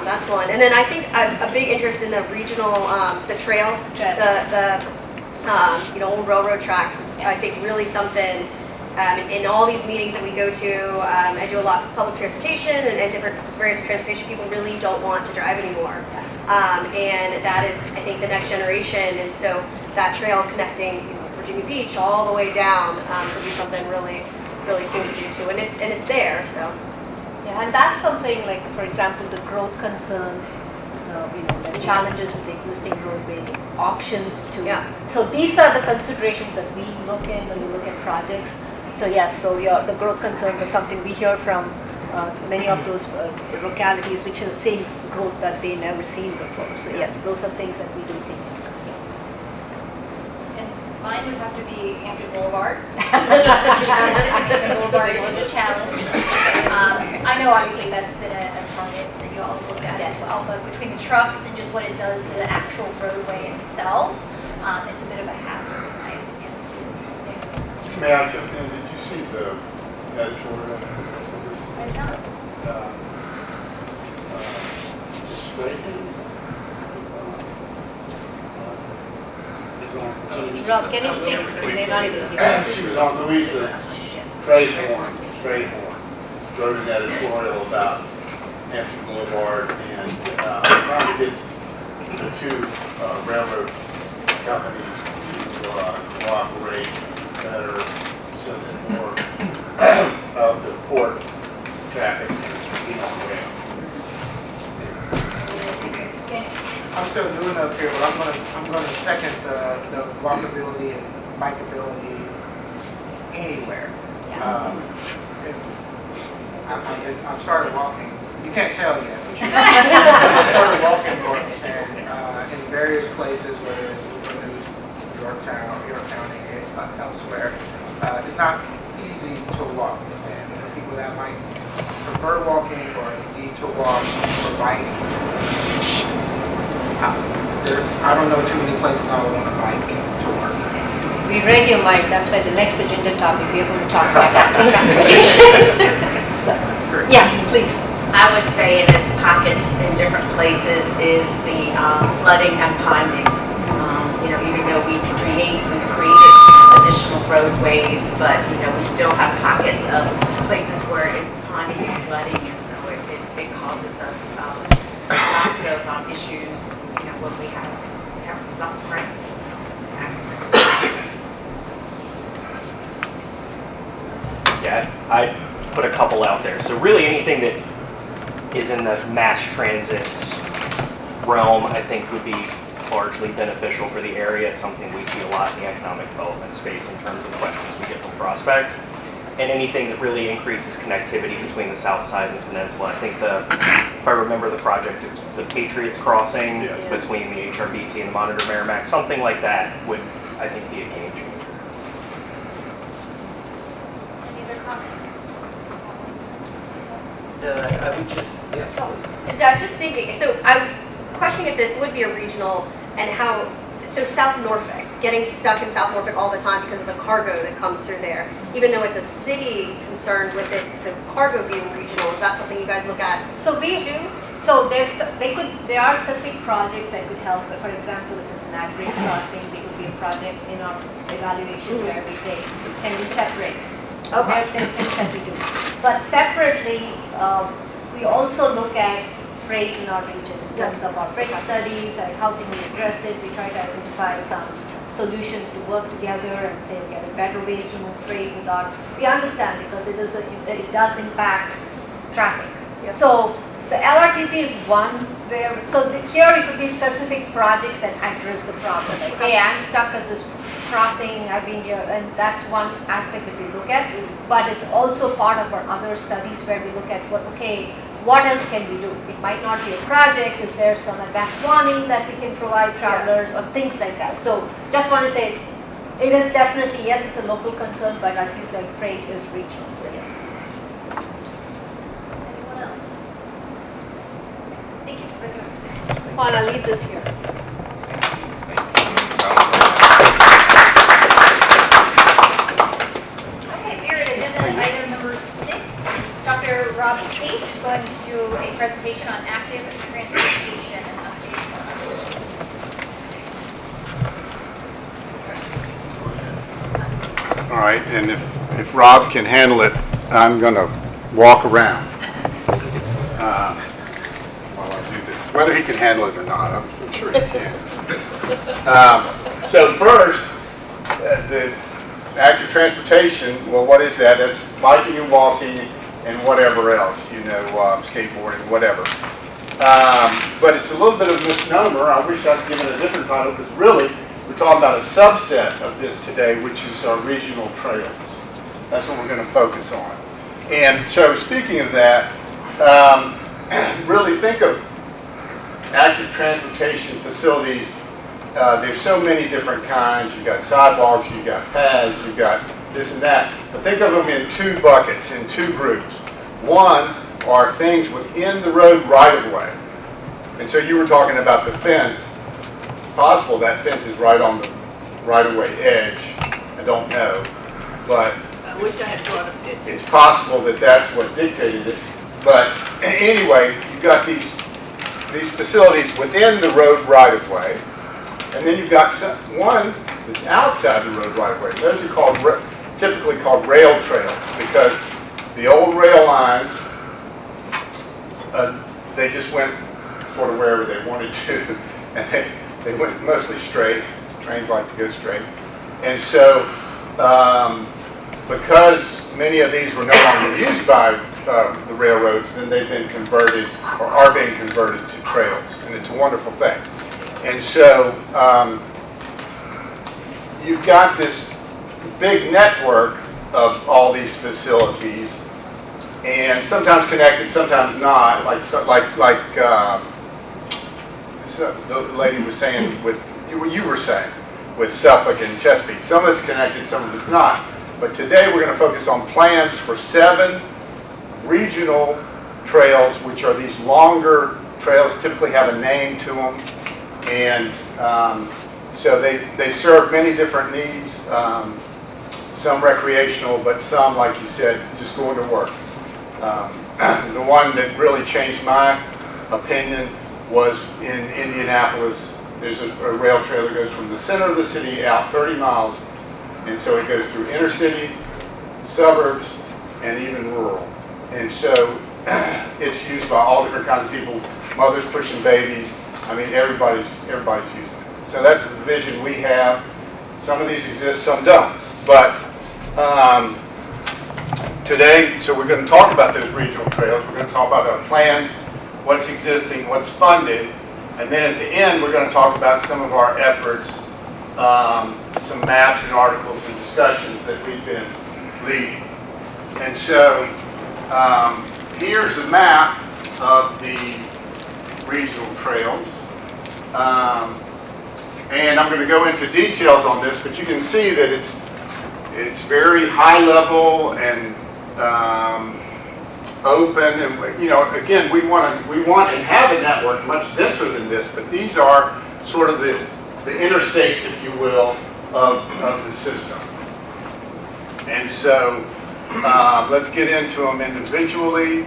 that's one. And then I think a big interest in the regional, the trail, the old railroad tracks is I think really something. In all these meetings that we go to, I do a lot of public transportation and different various transportation. People really don't want to drive anymore. And that is, I think, the next generation. And so that trail connecting Virginia Beach all the way down would be something really, really cool to do too. And it's there. So Yeah, and that's something like, for example, the growth concerns, the challenges with the existing roadway, options to. Yeah. So these are the considerations that we look in when we look at projects. So yes, the growth concerns are something we hear from many of those localities which are seeing growth that they never seen before. So yes, those are things that we do think. And mine would have to be Hampton Boulevard. Hampton Boulevard is a challenge. I know obviously that's been a target that you all look at as well, but between the trucks and just what it does to the actual roadway itself, it's a bit of a hazard in my opinion. May I jump in? Did you see the editorial? I did not. Rob, can you speak? They're not able to hear. She was on Louisa Strayhorn, wrote an editorial about Hampton Boulevard and trying to get the two railroad companies to cooperate better so that more of the port traffic is on the rail. I'm still new enough here, but I'm gonna second the walkability and bikeability anywhere. If I started walking, you can't tell yet. I started walking in various places, whether it's Newport News, York County, elsewhere. It's not easy to walk, and for people that might prefer walking or need to walk or bike, I don't know too many places I would want to bike to work. We read your mind, that's why the next agenda topic, we are going to talk about that transportation. Yeah, please. I would say in its pockets in different places is the flooding and ponding. Even though we've created additional roadways, but we still have pockets of places where it's ponding and flooding, and so it causes us lots of issues. When we have lots of rain, so accidents. Yeah, I put a couple out there. So really anything that is in the mass transit realm, I think would be largely beneficial for the area. It's something we see a lot in the economic development space in terms of questions we get from prospects. and anything that really increases connectivity between the south side and the peninsula. I think if I remember the project, the Patriots Crossing Yeah. between the HRBT and the Monitor Merrimack, something like that would, I think, be a game changer. Any other comments? I would just, yes, please. I'm just thinking, so I'm questioning if this would be a regional and how, so South Norfolk, getting stuck in South Norfolk all the time because of the cargo that comes through there, even though it's a city concern with it, the cargo being regional, is that something you guys look at? So there are specific projects that could help, but for example, if it's an at-grade crossing, there could be a project in our evaluation where we say, can we separate? So there are things that we do. But separately, we also look at freight in our region in terms of our freight studies, like how can we address it. We try to identify some solutions to work together and say, okay, there are better ways to move freight without, we understand because it does impact traffic. So the LRTP is one where, here it could be specific projects that address the problem. Like, hey, I'm stuck at this crossing, I've been here, and that's one aspect that we look at. But it's also part of our other studies where we look at what else can we do? It might not be a project. Is there some advance warning that we can provide travelers or things like that? So just want to say it is definitely, yes, it's a local concern, but as you said, freight is regional, so yes. Anyone else? Thank you for doing Juan, I'll leave this here. Okay, we are at agenda item number 6. Dr. Rob Case is going to do a presentation on active transportation and updates. All right, and if Rob can handle it, I'm going to walk around while I do this. Whether he can handle it or not, I'm sure he can. So first, the active transportation, well, what is that? That's biking and walking and whatever else, skateboarding, whatever. But it's a little bit of a misnomer. I wish I'd given it a different title, because really, we're talking about a subset of this today, which is our regional trails. That's what we're going to focus on. And so speaking of that, really think of active transportation facilities. There's so many different kinds. You've got sidewalks, you've got paths, you've got this and that. But think of them in two buckets, in two groups. One are things within the road right-of-way. And so you were talking about the fence. It's possible that fence is right on the right-of-way edge. I don't know. But I wish I had brought a picture. it's possible that that's what dictated it. But anyway, you've got these facilities within the road right-of-way. And then you've got one that's outside the road right-of-way. Those are typically called rail trails, because the old rail lines, they just went sort of wherever they wanted to, and they went mostly straight. Trains like to go straight. And so, because many of these were no longer used by the railroads, then they've been converted, or are being converted to trails, and it's a wonderful thing. And so, you've got this big network of all these facilities, and sometimes connected, sometimes not. So the lady was saying you were saying with Suffolk and Chesapeake. Some of it's connected, some of it's not. But today we're going to focus on plans for 7 regional trails, which are these longer trails, typically have a name to them, and so they serve many different needs. Some recreational, but some, like you said, just going to work. The one that really changed my opinion was in Indianapolis. There's a rail trail that goes from the center of the city out 30 miles, and so it goes through inner city, suburbs, and even rural. And so it's used by all different kinds of people, mothers pushing babies. I mean, everybody's using it. So that's the vision we have. Some of these exist, some don't. But today, so we're going to talk about those regional trails. We're going to talk about our plans, what's existing, what's funded, and then at the end, we're going to talk about some of our efforts, some maps and articles and discussions that we've been leading. And so here's a map of the regional trails. And I'm going to go into details on this, but you can see that it's very high level and open, and again, we want and have a network much denser than this, but these are sort of the interstates, if you will, of the system. And so let's get into them individually.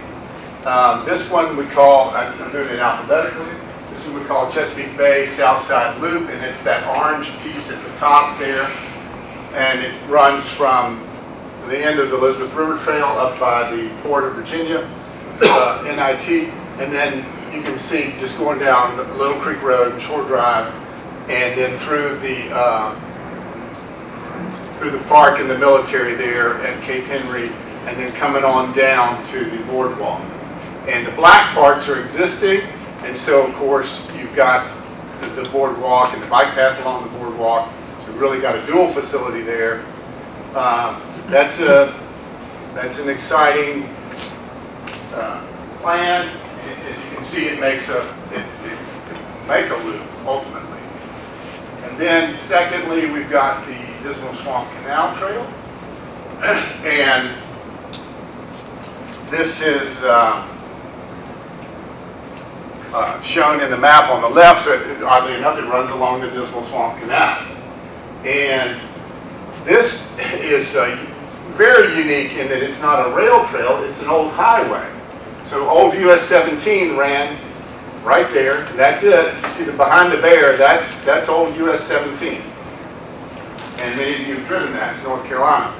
This one we call, I'm doing it alphabetically, this one we call Chesapeake Bay Southside Loop, and it's that orange piece at the top there, and it runs from the end of the Elizabeth River Trail up by the Port of Virginia, NIT, and then you can see just going down Little Creek Road and Shore Drive, and then through the park and the military there at Cape Henry, and then coming on down to the boardwalk. And the black parts are existing, and so of course you've got the boardwalk and the bike path along the boardwalk. So we've really got a dual facility there. That's an exciting plan. As you can see, it makes a loop ultimately. And then secondly, we've got the Dismal Swamp Canal Trail, and this is shown in the map on the left. So oddly enough, it runs along the Dismal Swamp Canal, and this is very unique in that it's not a rail trail, it's an old highway. So old US 17 ran right there, that's it. You see behind the bear, that's old US 17. And many of you have driven that, it's North Carolina.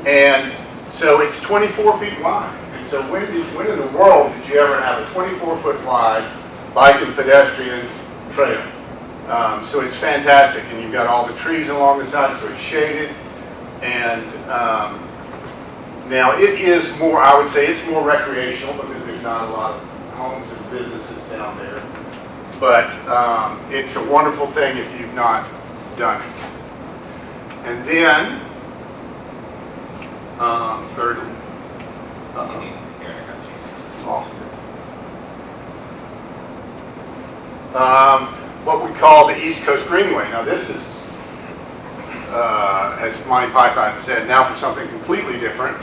And so it's 24 feet wide. And so when in the world did you ever have a 24-foot wide bike and pedestrian trail? So it's fantastic, and you've got all the trees along the side, so it's shaded. And now it is more, I would say it's more recreational because there's not a lot of homes and businesses down there. But it's a wonderful thing if you've not done it. And then, thirdly, lost it. What we call the East Coast Greenway. Now this is, as Monty Python said, now for something completely different.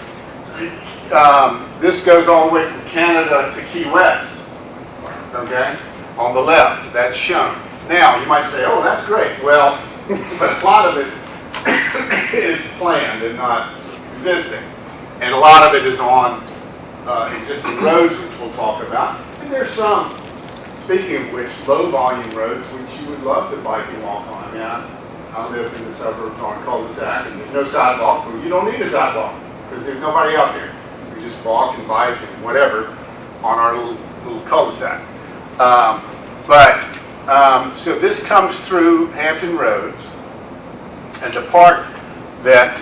This goes all the way from Canada to Key West, okay? On the left, that's shown. Now, you might say, oh, that's great. Well, but a lot of it is planned and not existing. And a lot of it is on existing roads, which we'll talk about. And there's some, speaking of which, low-volume roads, which you would love to bike and walk on. I mean, I live in the suburbs on cul-de-sac, and there's no sidewalk. Well, you don't need a sidewalk, because there's nobody out there. We just walk and bike and whatever on our little cul-de-sac. So this comes through Hampton Roads, and the part that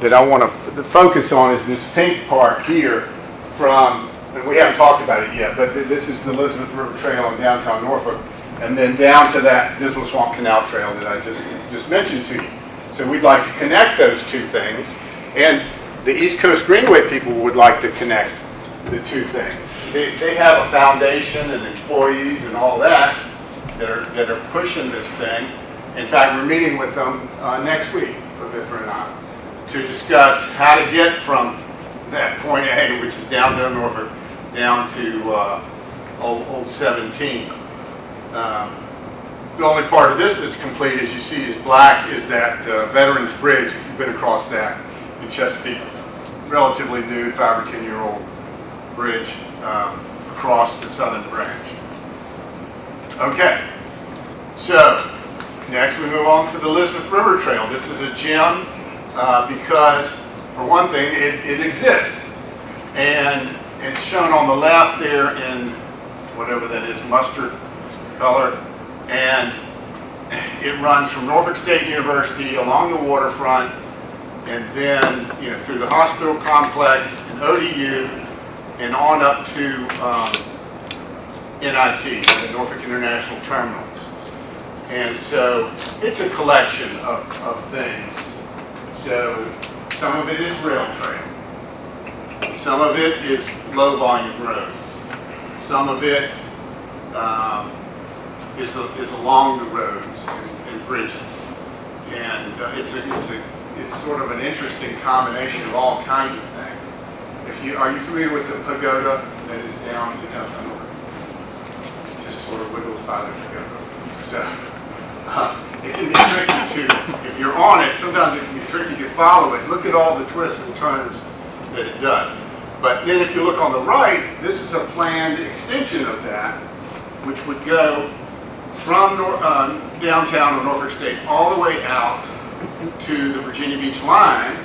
that I want to focus on is this pink part here from, and we haven't talked about it yet, but this is the Elizabeth River Trail in downtown Norfolk, and then down to that Dismal Swamp Canal Trail that I just mentioned to you. So we'd like to connect those two things, and the East Coast Greenway people would like to connect the two things. They have a foundation and employees and all that that are pushing this thing. In fact, we're meeting with them next week, Professor and I, to discuss how to get from that point A, which is downtown Norfolk, down to Old 17. The only part of this that's complete, as you see, is black, is that Veterans Bridge, if you've been across that in Chesapeake. Relatively new, 5 or 10-year-old bridge across the southern branch. Okay, so next we move on to the Elizabeth River Trail. This is a gem because, for one thing, it exists. And it's shown on the left there in whatever that is, mustard color. And it runs from Norfolk State University along the waterfront, and then through the hospital complex and ODU, and on up to NIT, the Norfolk International Terminals. And so it's a collection of things. So some of it is rail trail. Some of it is low volume roads. Some of it is along the roads and bridges. And it's sort of an interesting combination of all kinds of things. Are you familiar with the pagoda that is down, it just sort of wiggles by the pagoda. So it can be tricky to, if you're on it, sometimes it can be tricky to follow it. Look at all the twists and turns that it does. But then if you look on the right, this is a planned extension of that, which would go from downtown or Norfolk State all the way out to the Virginia Beach line.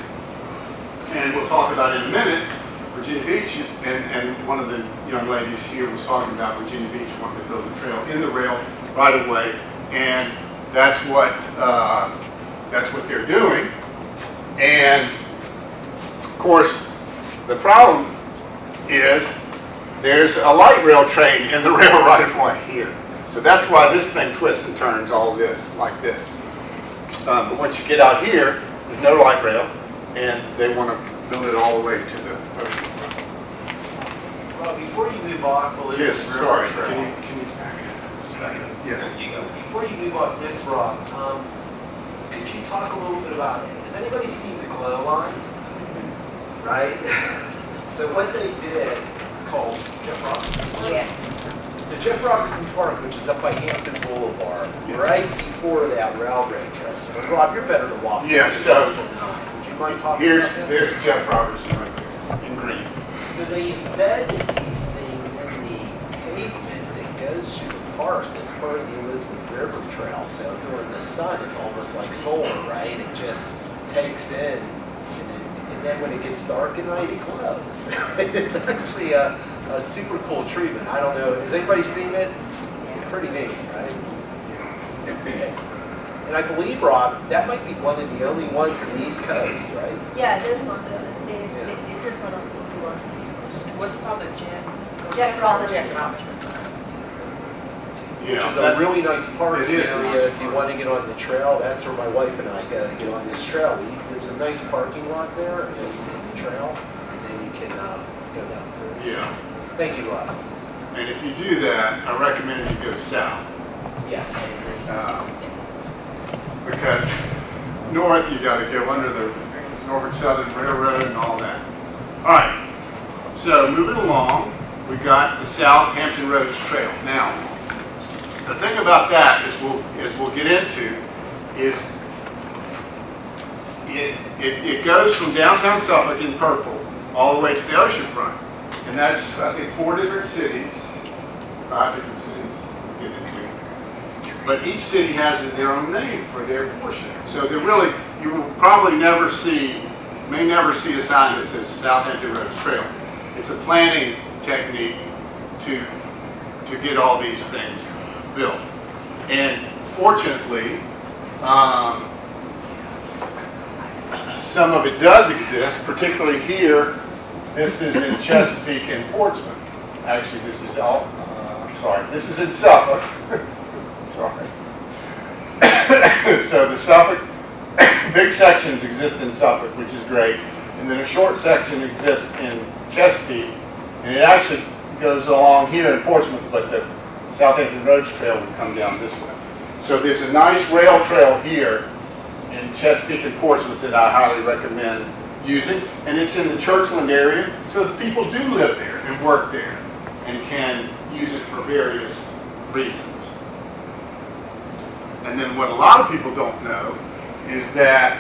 And we'll talk about in a minute, Virginia Beach, and one of the young ladies here was talking about Virginia Beach wanting to build a trail in the rail right of way, and that's what they're doing. And of course, the problem is there's a light rail train in the rail right of way here. So that's why this thing twists and turns all this, like this. But once you get out here, there's no light rail, and they want to build it all the way to the ocean. Well, before you move off, Yes, sorry. Can you Yeah. Before you move off this rock, could you talk a little bit about it? Has anybody seen the glow line? Right? So what they did, it's called Jeff Robertson Park. Yeah. So Jeff Robertson Park, which is up by Hampton Boulevard, right before that railroad trail. So Rob, you're better to walk. Yeah, through so this than I. Would you mind talking about that? there's Jeff Robertson right there in green. So they embedded these things in the pavement that goes through the park. It's part of the Elizabeth River Trail. So during the sun, it's almost like solar, right? It just takes in, and then when it gets dark at night, it glows. It's actually a super cool treatment. I don't know, has anybody seen it? It's pretty neat, right? And I believe, Rob, that might be one of the only ones in the East Coast, right? Yeah, it is one of the only ones in the East Coast. What's it called, the Jeff Robinson. Which Yeah, is a really nice park it is a area nice if you want to get on the trail. That's where my wife and I go to get on this trail. There's a nice parking lot there and the trail, and then you can go down through. Yeah. Thank you, Rob. And if you do that, I recommend you go south. Yes, I agree. Because north, you got to go under the Norfolk Southern Railroad and all that. All right. So moving along, we got the Southampton Roads Trail. Now, the thing about that is we'll get into is it goes from downtown Suffolk in purple all the way to the oceanfront. And that's, I think, 5 different cities, get into. But each city has their own name for their portion. So they're really, you will probably may never see a sign that says Southampton Roads Trail. It's a planning technique to get all these things built. And fortunately, some of it does exist, particularly here. This is in Chesapeake and Portsmouth. Actually, this is this is in Suffolk. Sorry. So the Suffolk, big sections exist in Suffolk, which is great. And then a short section exists in Chesapeake. And it actually goes along here in Portsmouth, but the Southampton Roads Trail would come down this way. So there's a nice rail trail here in Chesapeake and Portsmouth that I highly recommend using. And it's in the Churchland area, so the people do live there and work there and can use it for various reasons. And then what a lot of people don't know is that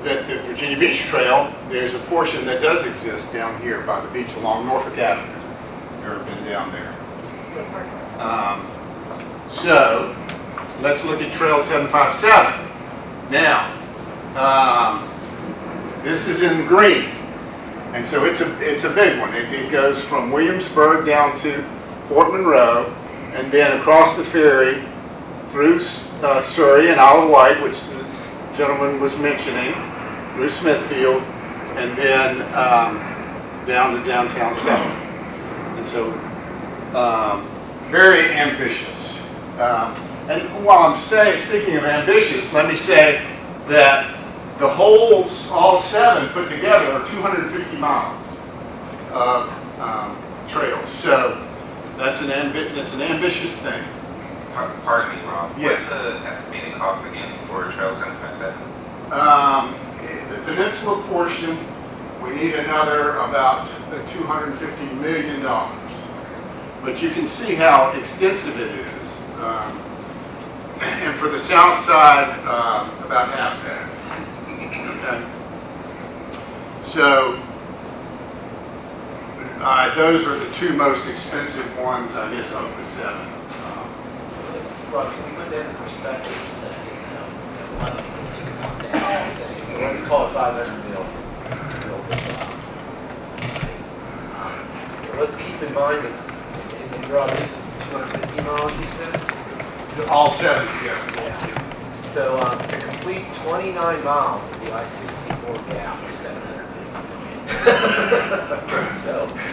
that the Virginia Beach Trail, there's a portion that does exist down here by the beach along Norfolk Avenue. Ever been down there? So let's look at Trail 757. Now, this is in green, and so it's a big one. It goes from Williamsburg down to Fort Monroe, and then across the ferry through Surrey and Isle of Wight, which the gentleman was mentioning, through Smithfield, and then down to downtown Suffolk. And so, very ambitious. And while I'm speaking of ambitious, let me say that the whole, all 7 put together are 250 miles of trails. So that's an ambitious thing. Pardon me, Rob. Yes. What's the estimated cost again for Trail 757? The peninsula portion, we need another about $250 million. But you can see how extensive it is. And for the south side, about half that. Okay. So those are the 2 most expensive ones, I guess, of the 7. So let's, Rob, can we put that in perspective a second? A lot of people think about that city. So let's call it 500 million to build this out. So let's keep in mind that, and Rob, this is 250 miles, you said? All 7, yeah. So to complete 29 miles of the I-64 gap is 750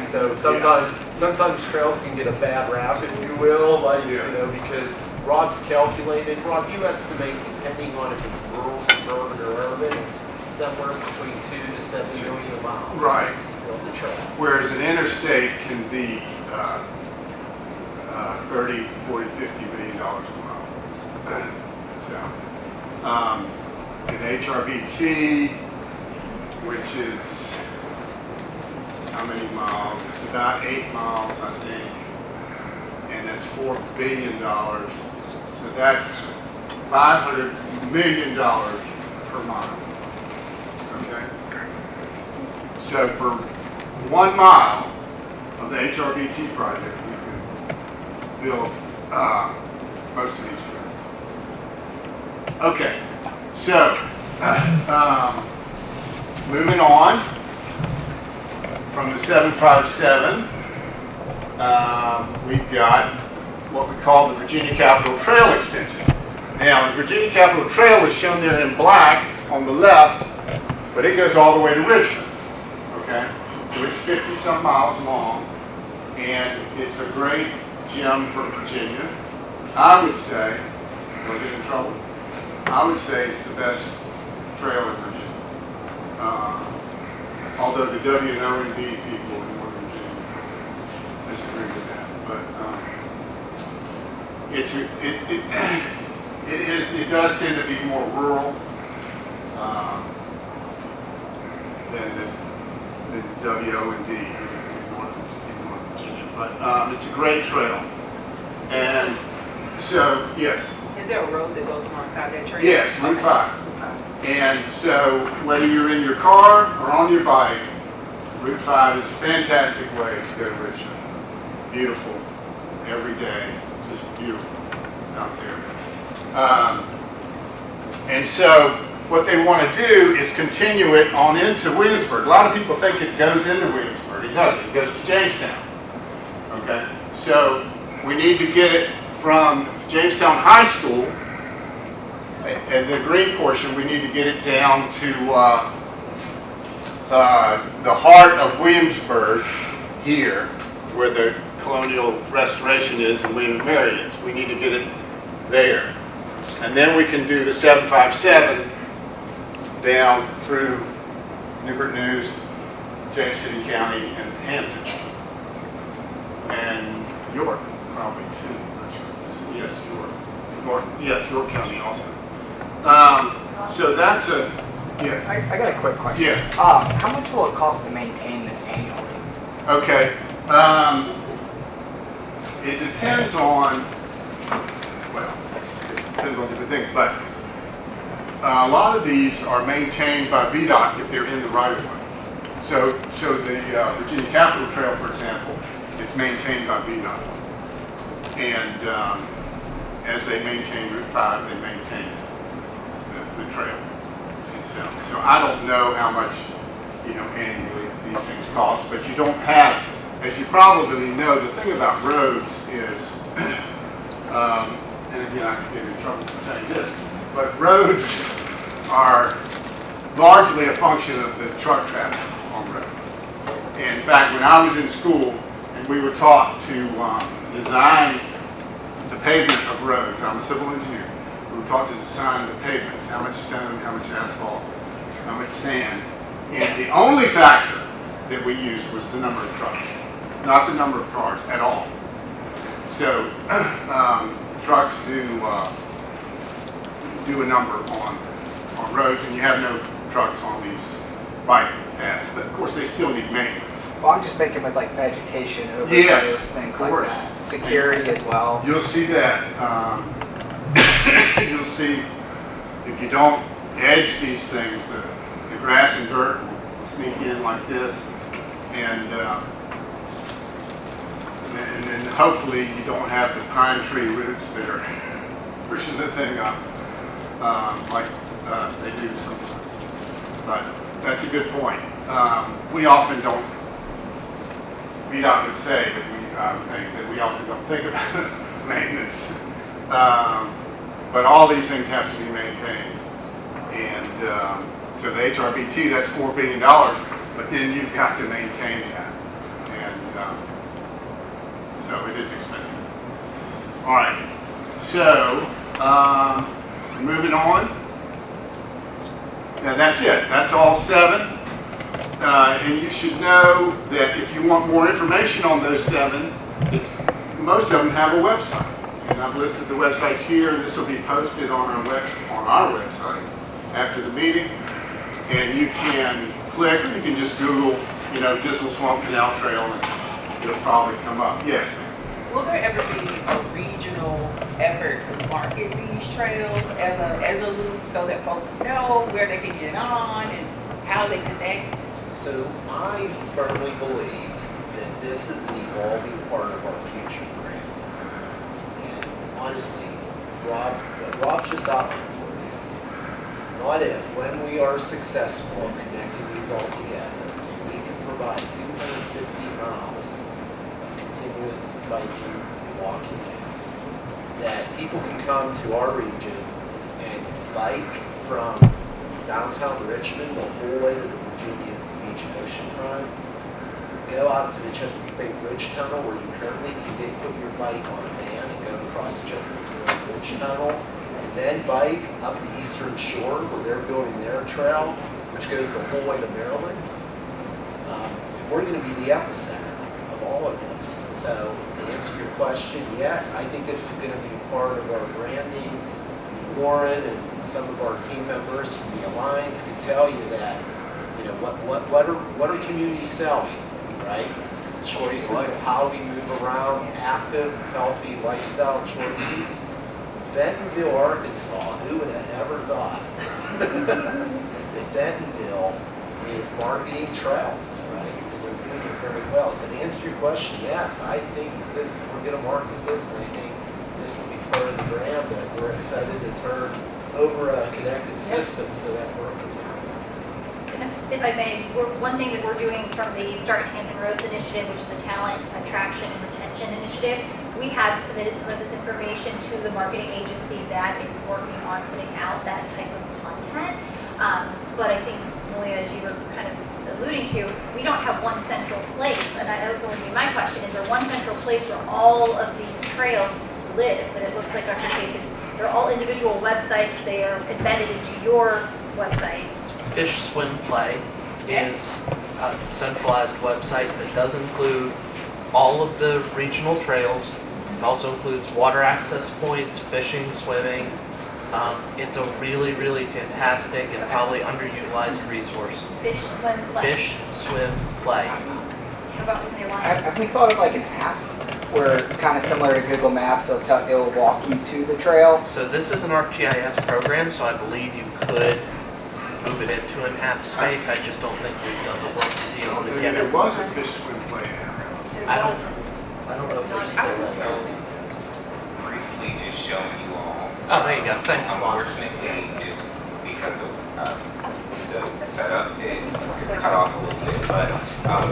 million. So sometimes trails can get a bad rap, if you will, like, you know, because Rob's calculated. Rob, you estimate, depending on if it's rural, suburban, or urban, it's somewhere between 2 to 7 million a mile. Right. To build the trail. Whereas an interstate can be 30, 40, 50 million dollars a mile. So, an HRBT, which is how many miles? It's about 8 miles, I think, and that's $4 billion. So that's $500 million per mile. Okay. So for 1 mile of the HRBT project, we could build most of these. Okay, so moving on from the 757, we've got what we call the Virginia Capitol Trail extension. Now, the Virginia Capitol Trail is shown there in black on the left, but it goes all the way to Richmond. Okay, so it's 50-some miles long, and it's a great gem for Virginia. I would say, was it in trouble? I would say it's the best trail in Virginia. Although the WNOND people in Northern Virginia disagree with that, but it does tend to be more rural than the WOND in Northern Virginia. But it's a great trail, and so yes. Is there a road that goes alongside that trail? Yes, Route 5. And so whether you're in your car or on your bike, Route 5 is a fantastic way to go to Richmond. Beautiful every day, just beautiful out there. And so what they want to do is continue it on into Williamsburg. A lot of people think it goes into Williamsburg. It doesn't. It goes to Jamestown. Okay? So we need to get it from Jamestown High School, and the green portion, we need to get it down to the heart of Williamsburg here, where the Colonial Restoration is and William and Mary is. We need to get it there. And then we can do the 757 down through Newport News, James City County, and Hampton. And York, probably too. Yes, York County also. So that's a, yes. I got a quick question. Yes. How much will it cost to maintain this annually? Okay. It depends on, well, it depends on different things, but a lot of these are maintained by VDOT if they're in the right of way. So the Virginia Capitol Trail, for example, is maintained by VDOT. And as they maintain Route 5, they maintain the trail itself. So I don't know how much, annually these things cost, but you don't have, as you probably know, the thing about roads is, and again, I could get in trouble for saying this, but roads are largely a function of the truck traffic on roads. And in fact, when I was in school and we were taught to design the pavement of roads. I'm a civil engineer. We were taught to design the pavements, how much stone, how much asphalt, how much sand. And the only factor that we used was the number of trucks, not the number of cars at all. So trucks do a number on roads, and you have no trucks on these bike paths, but of course they still need maintenance. Well, I'm just thinking with like vegetation over Yes, things of like course. that. Security as well. You'll see that. You'll see if you don't edge these things, the grass and dirt will sneak in like this, and then hopefully you don't have the pine tree roots that are pushing the thing up like they do sometimes. But that's a good point. We often don't. We often say that we often don't think about maintenance. But all these things have to be maintained. And so the HRBT, that's $4 billion, but then you've got to maintain that. And so it is expensive. All right, so moving on. Now that's it, that's all 7. And you should know that if you want more information on those 7, most of them have a website. And I've listed the websites here, and this will be posted on our website after the meeting. And you can click, or you can just Google, Dismal Swamp Canal Trail, and it'll probably come up. Yes? Will there ever be a regional effort to market these trails as a loop so that folks know where they can get on and how they connect? So I firmly believe that this is an evolving part of our future grant. And honestly, Rob just outlined for you. What if, when we are successful in connecting these all together, we can provide 250 miles of continuous biking and walking paths, that people can come to our region and bike from downtown Richmond the whole way to the Virginia Beach oceanfront, go out to the Chesapeake Bay Bridge Tunnel where you currently can put your bike on a van and go across the Chesapeake Bay Bridge Tunnel, and then bike up the eastern shore where they're building their trail, which goes the whole way to Maryland. We're going to be the epicenter of all of this. So to answer your question, yes, I think this is going to be part of our branding. Warren and some of our team members from the Alliance can tell you that, what are communities selling, right? Choices of how we move around, active, healthy lifestyle choices. Bentonville, Arkansas, who would have ever thought that Bentonville is marketing trails, right? And they're doing it very well. So to answer your question, yes, I think we're going to market this, and I think this will be part of the brand that we're excited to turn over a connected system so that we're If I may, one thing that we're doing from the Start Hampton Roads initiative, which is the talent attraction and retention initiative, we have submitted some of this information to the marketing agency that is working on putting out that type of content. But I think, Malia, as you were kind of alluding to, we don't have one central place. And that was going to be my question, is there one central place where all of these trails live? But it looks like Dr. Casey, they're all individual websites. They are embedded into your website. Fish Swim Play is a centralized website that does include all of the regional trails. It also includes water access points, fishing, swimming. It's a really, really fantastic and probably underutilized resource. Fish Swim Play. Fish Swim Play. How about from the Alliance? Have we thought of like an app where kind of similar to Google Maps, it'll walk you to the trail? So this is an ArcGIS program, so I believe you could move it into an app space. I just don't think we've done the work to be able to get There it. was a Fish Swim Play app. I don't know if there's still a Briefly just showing you all. Oh, there you go. Thanks, Boss. Unfortunately, just because of the setup, it's cut off a little bit. But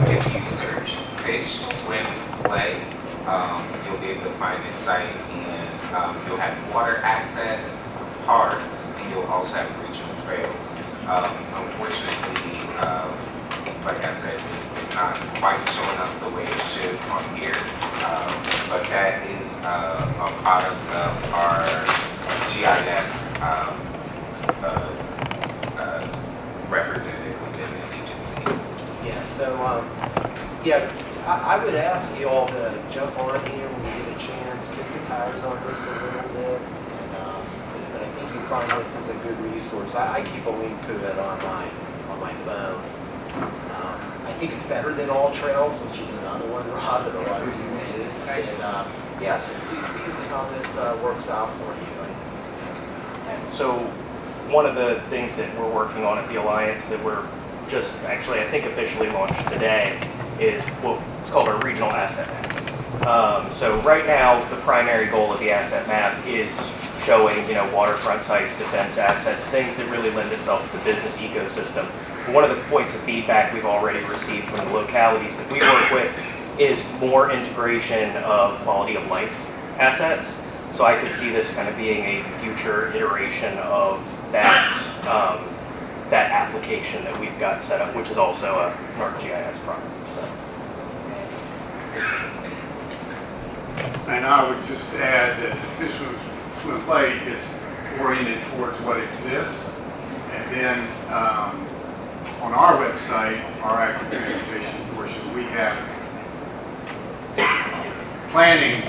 if you search Fish Swim Play, you'll be able to find this site, and you'll have water access, parks, and you'll also have regional trails. Unfortunately, like I said, it's not quite showing up the way it should on here, but that is is a product of our GIS representative within the agency. Yeah, so, yeah, I would ask you all to jump on here when you get a chance, kick the tires on this a little bit, but I think you find this is a good resource. I keep a link to it on my phone. I think it's better than All Trails, which is another one, Rob, that a lot of you use. And, yeah, so see how this works out for you. So one of the things that we're working on at the Alliance that we're just actually, I think, officially launched today is what it's called our regional asset map. So right now, the primary goal of the asset map is showing, waterfront sites, defense assets, things that really lend itself to the business ecosystem. One of the points of feedback we've already received from the localities that we work with is more integration of quality of life assets. So I could see this kind of being a future iteration of that that application that we've got set up, which is also a ArcGIS product. So. And I would just add that this was play is oriented towards what exists, and then on our website, our active transportation portion, we have planning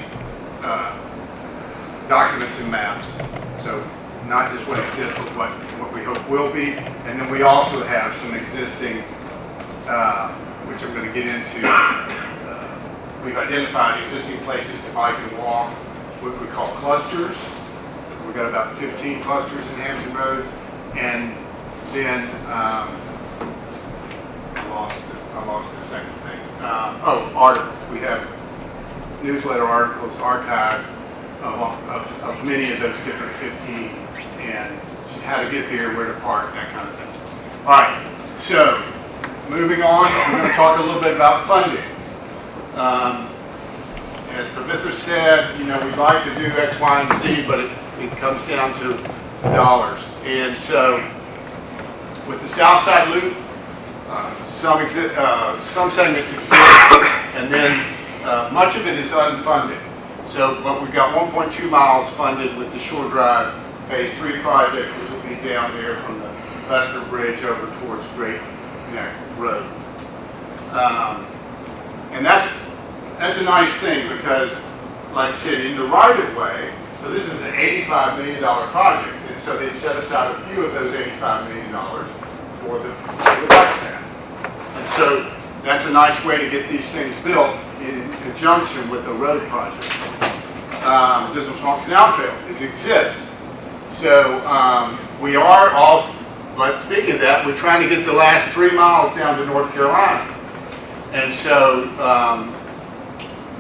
documents and maps. So not just what exists, but what we hope will be. And then we also have some existing, which I'm going to get into. We've identified existing places to bike and walk, what we call clusters. We've got about 15 clusters in Hampton Roads. And then I lost the second thing. Articles. We have newsletter articles archived of many of those different 15, and how to get there, where to park, that kind of thing. All right, so moving on, we're going to talk a little bit about funding. As Pavitra said, we'd like to do X, Y, and Z, but it comes down to dollars. And so with the South Side Loop, some segments exist, and then much of it is unfunded. So, but we've got 1.2 miles funded with the Shore Drive Phase 3 project, which will be down there from the Lester Bridge over towards Great Neck Road. And that's a nice thing because, like I said, in the right-of-way, so this is an $85 million project, and so they set aside a few of those $85 million for the bike stand. And so that's a nice way to get these things built in conjunction with a road project. This was Swamp Canal Trail. It exists. So we are all, but speaking of that, we're trying to get the last 3 miles down to North Carolina. And so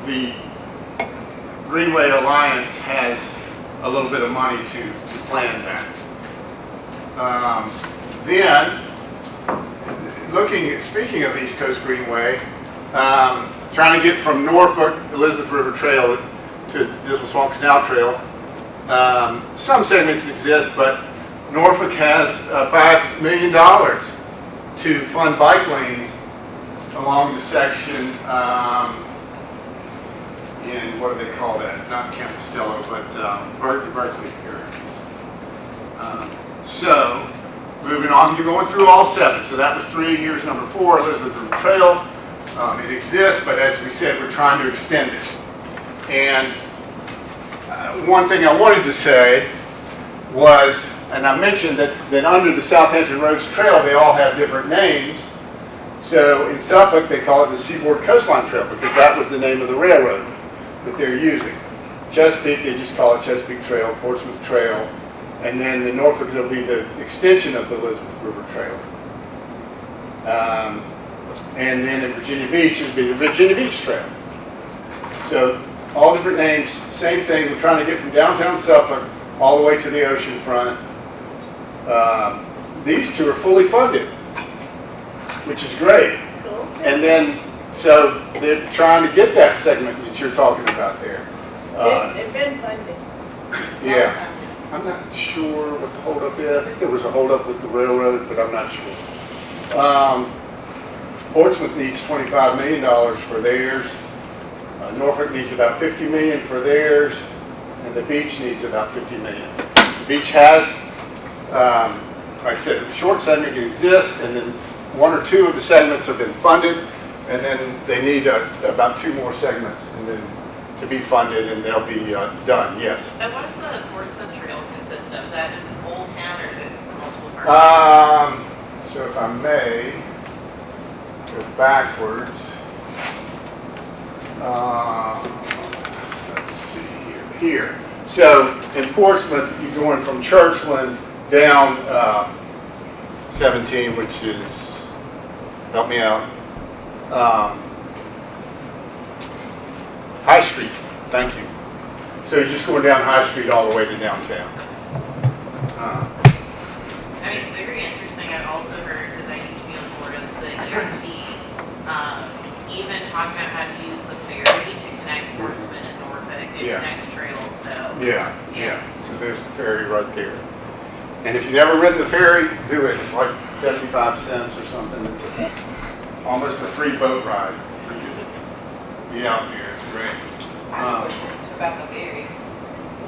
the Greenway Alliance has a little bit of money to plan that. Then, speaking of East Coast Greenway, trying to get from Norfolk Elizabeth River Trail to Dismal Swamp Canal Trail. Some segments exist, but Norfolk has $5 million to fund bike lanes along the section in, what do they call that? Not Campostello, but Berkeley area. So, moving on, you're going through all 7. So that was 3. Here's number 4, Elizabeth River Trail. It exists, but as we said, we're trying to extend it. And one thing I wanted to say was, and I mentioned that under the Southampton Roads Trail, they all have different names. So in Suffolk, they call it the Seaboard Coastline Trail because that was the name of the railroad that they're using. Chesapeake, they just call it Chesapeake Trail, Portsmouth Trail, and then the Norfolk, it'll be the extension of the Elizabeth River Trail. And then in Virginia Beach, it'll be the Virginia Beach Trail. So all different names, same thing. We're trying to get from downtown Suffolk all the way to the ocean front. These 2 are fully funded, which is great. Cool. And then, so they're trying to get that segment that you're talking about there. They've been funded. Yeah. I'm not sure what the holdup is. I think there was a holdup with the railroad, but I'm not sure. Portsmouth needs $25 million for theirs. Norfolk needs about 50 million for theirs, and the beach needs about 50 million. The beach has, like I said, the short segment exists, and then 1 or 2 of the segments have been funded, and then they need about 2 more segments, and then to be funded, and they'll be done. Yes. And what does the Portsmouth Trail consist of? Is that just Old Town, or is it multiple parts? So if I may go backwards. Let's see here. So in Portsmouth, you're going from Churchland down 17, which is, help me out, High Street. Thank you. So you're just going down High Street all the way to downtown. I mean, it's very interesting. I've also heard, because I used to be on board of the ERT, even talking about how to use the ferry to connect Portsmouth and Norfolk and connect the trails. So Yeah. So there's the ferry right there. And if you've never ridden the ferry, do it. It's like 75 cents or something. It's almost a free boat ride. You just be out there. It's great. I have a question about the ferry.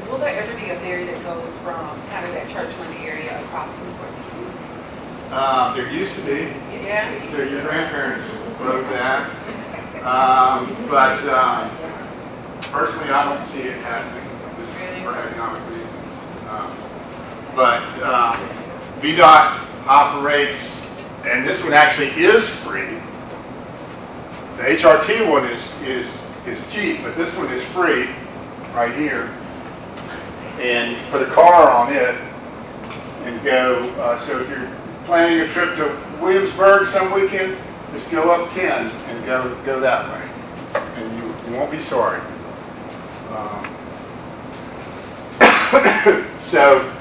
Will there ever be a ferry that goes from kind of that Churchland area across Newport? There used to be. Yeah. So your grandparents wrote that. But personally, I don't see it happening just for economic reasons. But VDOT operates, and this one actually is free. The HRT one is cheap, but this one is free right here. And you put a car on it and go. So if you're planning a trip to Williamsburg some weekend, just go up 10 and go that way, and you won't be sorry. So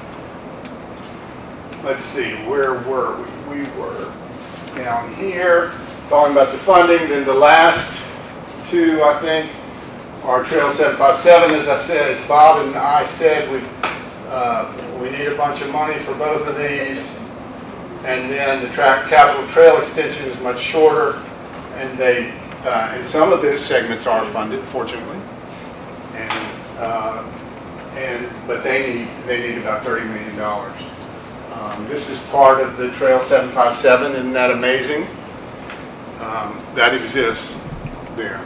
let's see, where were we? We were down here talking about the funding. Then the last 2, I think, are Trail 757. As I said, as Bob and I said, we need a bunch of money for both of these. And then the Capital Trail extension is much shorter, and and some of those segments are funded, fortunately. But they need about $30 million. This is part of the Trail 757. Isn't that amazing? That exists there.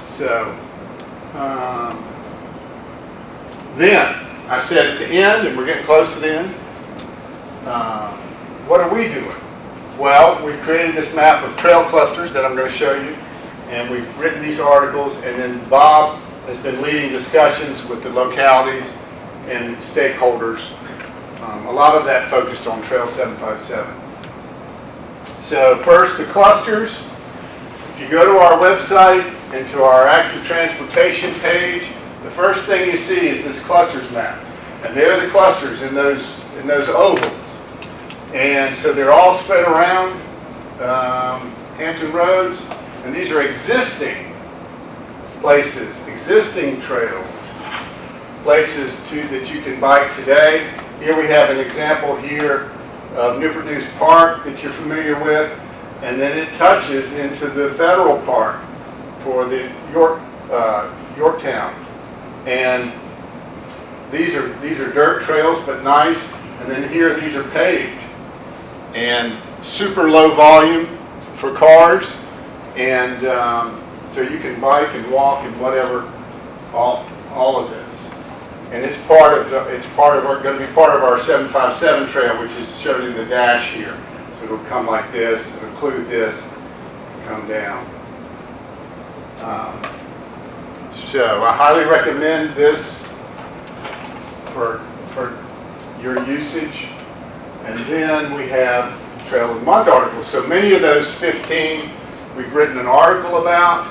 So then I said at the end, and we're getting close to the end. What are we doing? Well, we've created this map of trail clusters that I'm going to show you, and we've written these articles, and then Bob has been leading discussions with the localities and stakeholders. A lot of that focused on Trail 757. So first, the clusters. If you go to our website and to our active transportation page, the first thing you see is this clusters map. And there are the clusters in those ovals. And so they're all spread around Hampton Roads, and these are existing places, existing trails, places that you can bike today. Here we have an example here of Newport News Park that you're familiar with, and then it touches into the federal park for the Yorktown. And these are dirt trails, but nice. And then here, these are paved. And super low volume for cars, and so you can bike and walk and whatever, all of this. And it's going to be part of our 757 trail, which is shown in the dash here. So it'll come like this, it'll include this, come down. So I highly recommend this for your usage. And then we have Trail of the Month articles. So many of those 15 we've written an article about.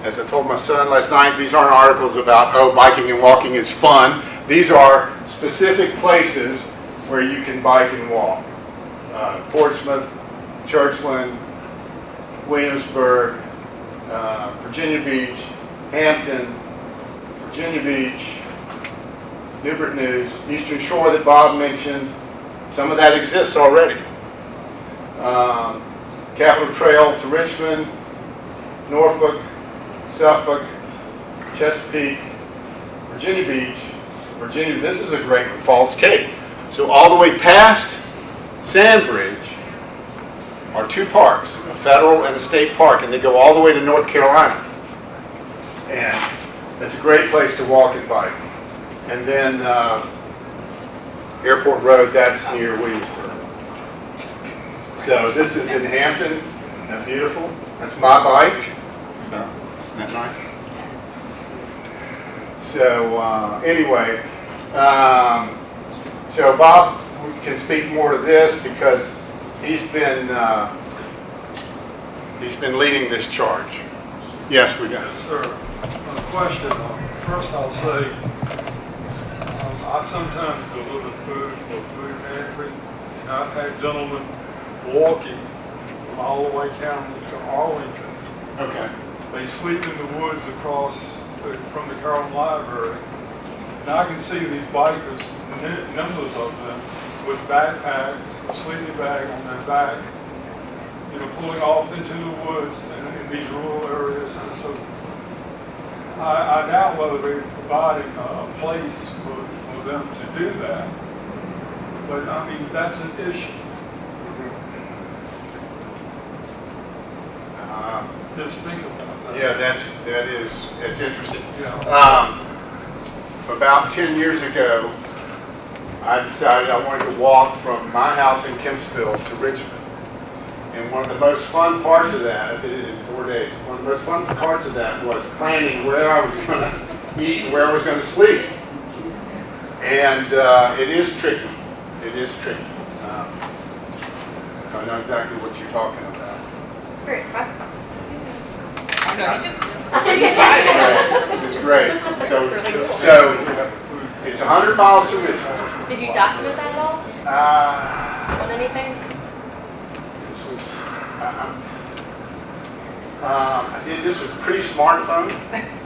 As I told my son last night, these aren't articles about, oh, biking and walking is fun. These are specific places where you can bike and walk. Portsmouth, Churchland, Williamsburg, Virginia Beach, Hampton, Virginia Beach, Newport News, Eastern Shore that Bob mentioned. Some of that exists already. Capital Trail to Richmond, Norfolk, Suffolk, Chesapeake, Virginia Beach, Virginia, this is a great one, Falls Cape. So all the way past Sandbridge are two parks, a federal and a state park, and they go all the way to North Carolina. And it's a great place to walk and bike. And then Airport Road, that's near Williamsburg. So this is in Hampton. Isn't that beautiful? That's my bike. So, isn't that nice? So anyway, so Bob can speak more to this because he's been leading this charge. Yes, we got it. Yes, sir. A question. First, I'll say I sometimes deliver food for a food pantry, and I've had gentlemen walking from Holloway County to Arlington. Okay. They sleep in the woods across from the Carrollton Library, and I can see these bikers, numbers of them, with backpacks, a sleeping bag on their back, you know, pulling off into the woods in these rural areas. And so I doubt whether they're providing a place for them to do that. But I mean, that's an issue. Just think about that. Yeah, that's interesting. Yeah. About 10 years ago, I decided I wanted to walk from my house in Kempsville to Richmond. And one of the most fun parts of that, I did it in 4 days, one of the most fun parts of that was planning where I was going to eat and where I was going to sleep. And it is tricky. It is tricky. So I know exactly what you're talking about. Great, awesome. It's great. So it's 100 miles to Richmond. Did you document that at all? On anything? This was, I did this with a pretty smartphone,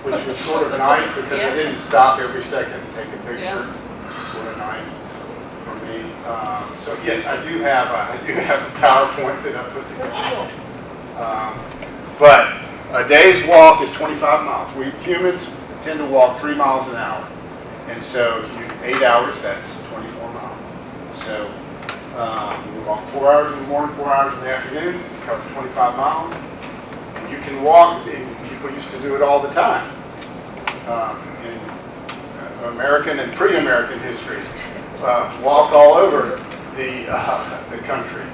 which was sort of nice because I didn't stop every second to take a picture. Which is sort of nice for me. So yes, I do have a PowerPoint that I put together. But a day's walk is 25 miles. We humans tend to walk 3 miles an hour. And so if you 8 hours, that's 24 miles. So we walk 4 hours in the morning, 4 hours in the afternoon, cover 25 miles. And you can walk, and people used to do it all the time in American and pre-American history. Walk all over the country,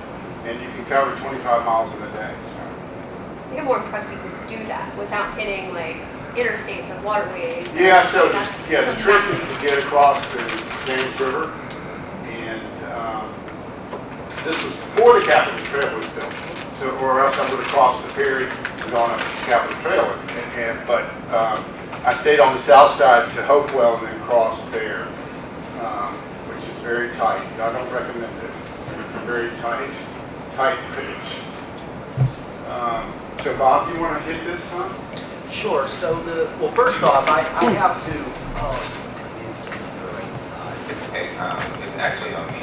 and you can cover 25 miles in a day. I think I'm more impressed you can do that without hitting like interstates or waterways. Yeah, so That's the trick is to get across the James River, and this was before the Capitol Trail was built. So, or else I would have crossed the ferry and gone up the Capitol Trail. But I stayed on the south side to Hopewell and then crossed there, which is very tight. I don't recommend it. It's a very tight bridge. So Bob, you want to hit this some? Sure. So well, first off, I have to. It's the right size. It's okay. It's actually on me.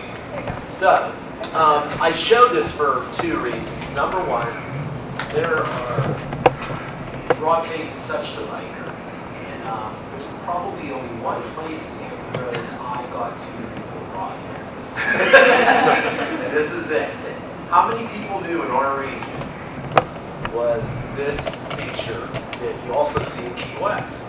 So I showed this for two reasons. Number one, there are broad cases such the biker, and there's probably only one place in the roads I got to for rod. And this is it. How many people knew in our region was this feature that you also see in Key West?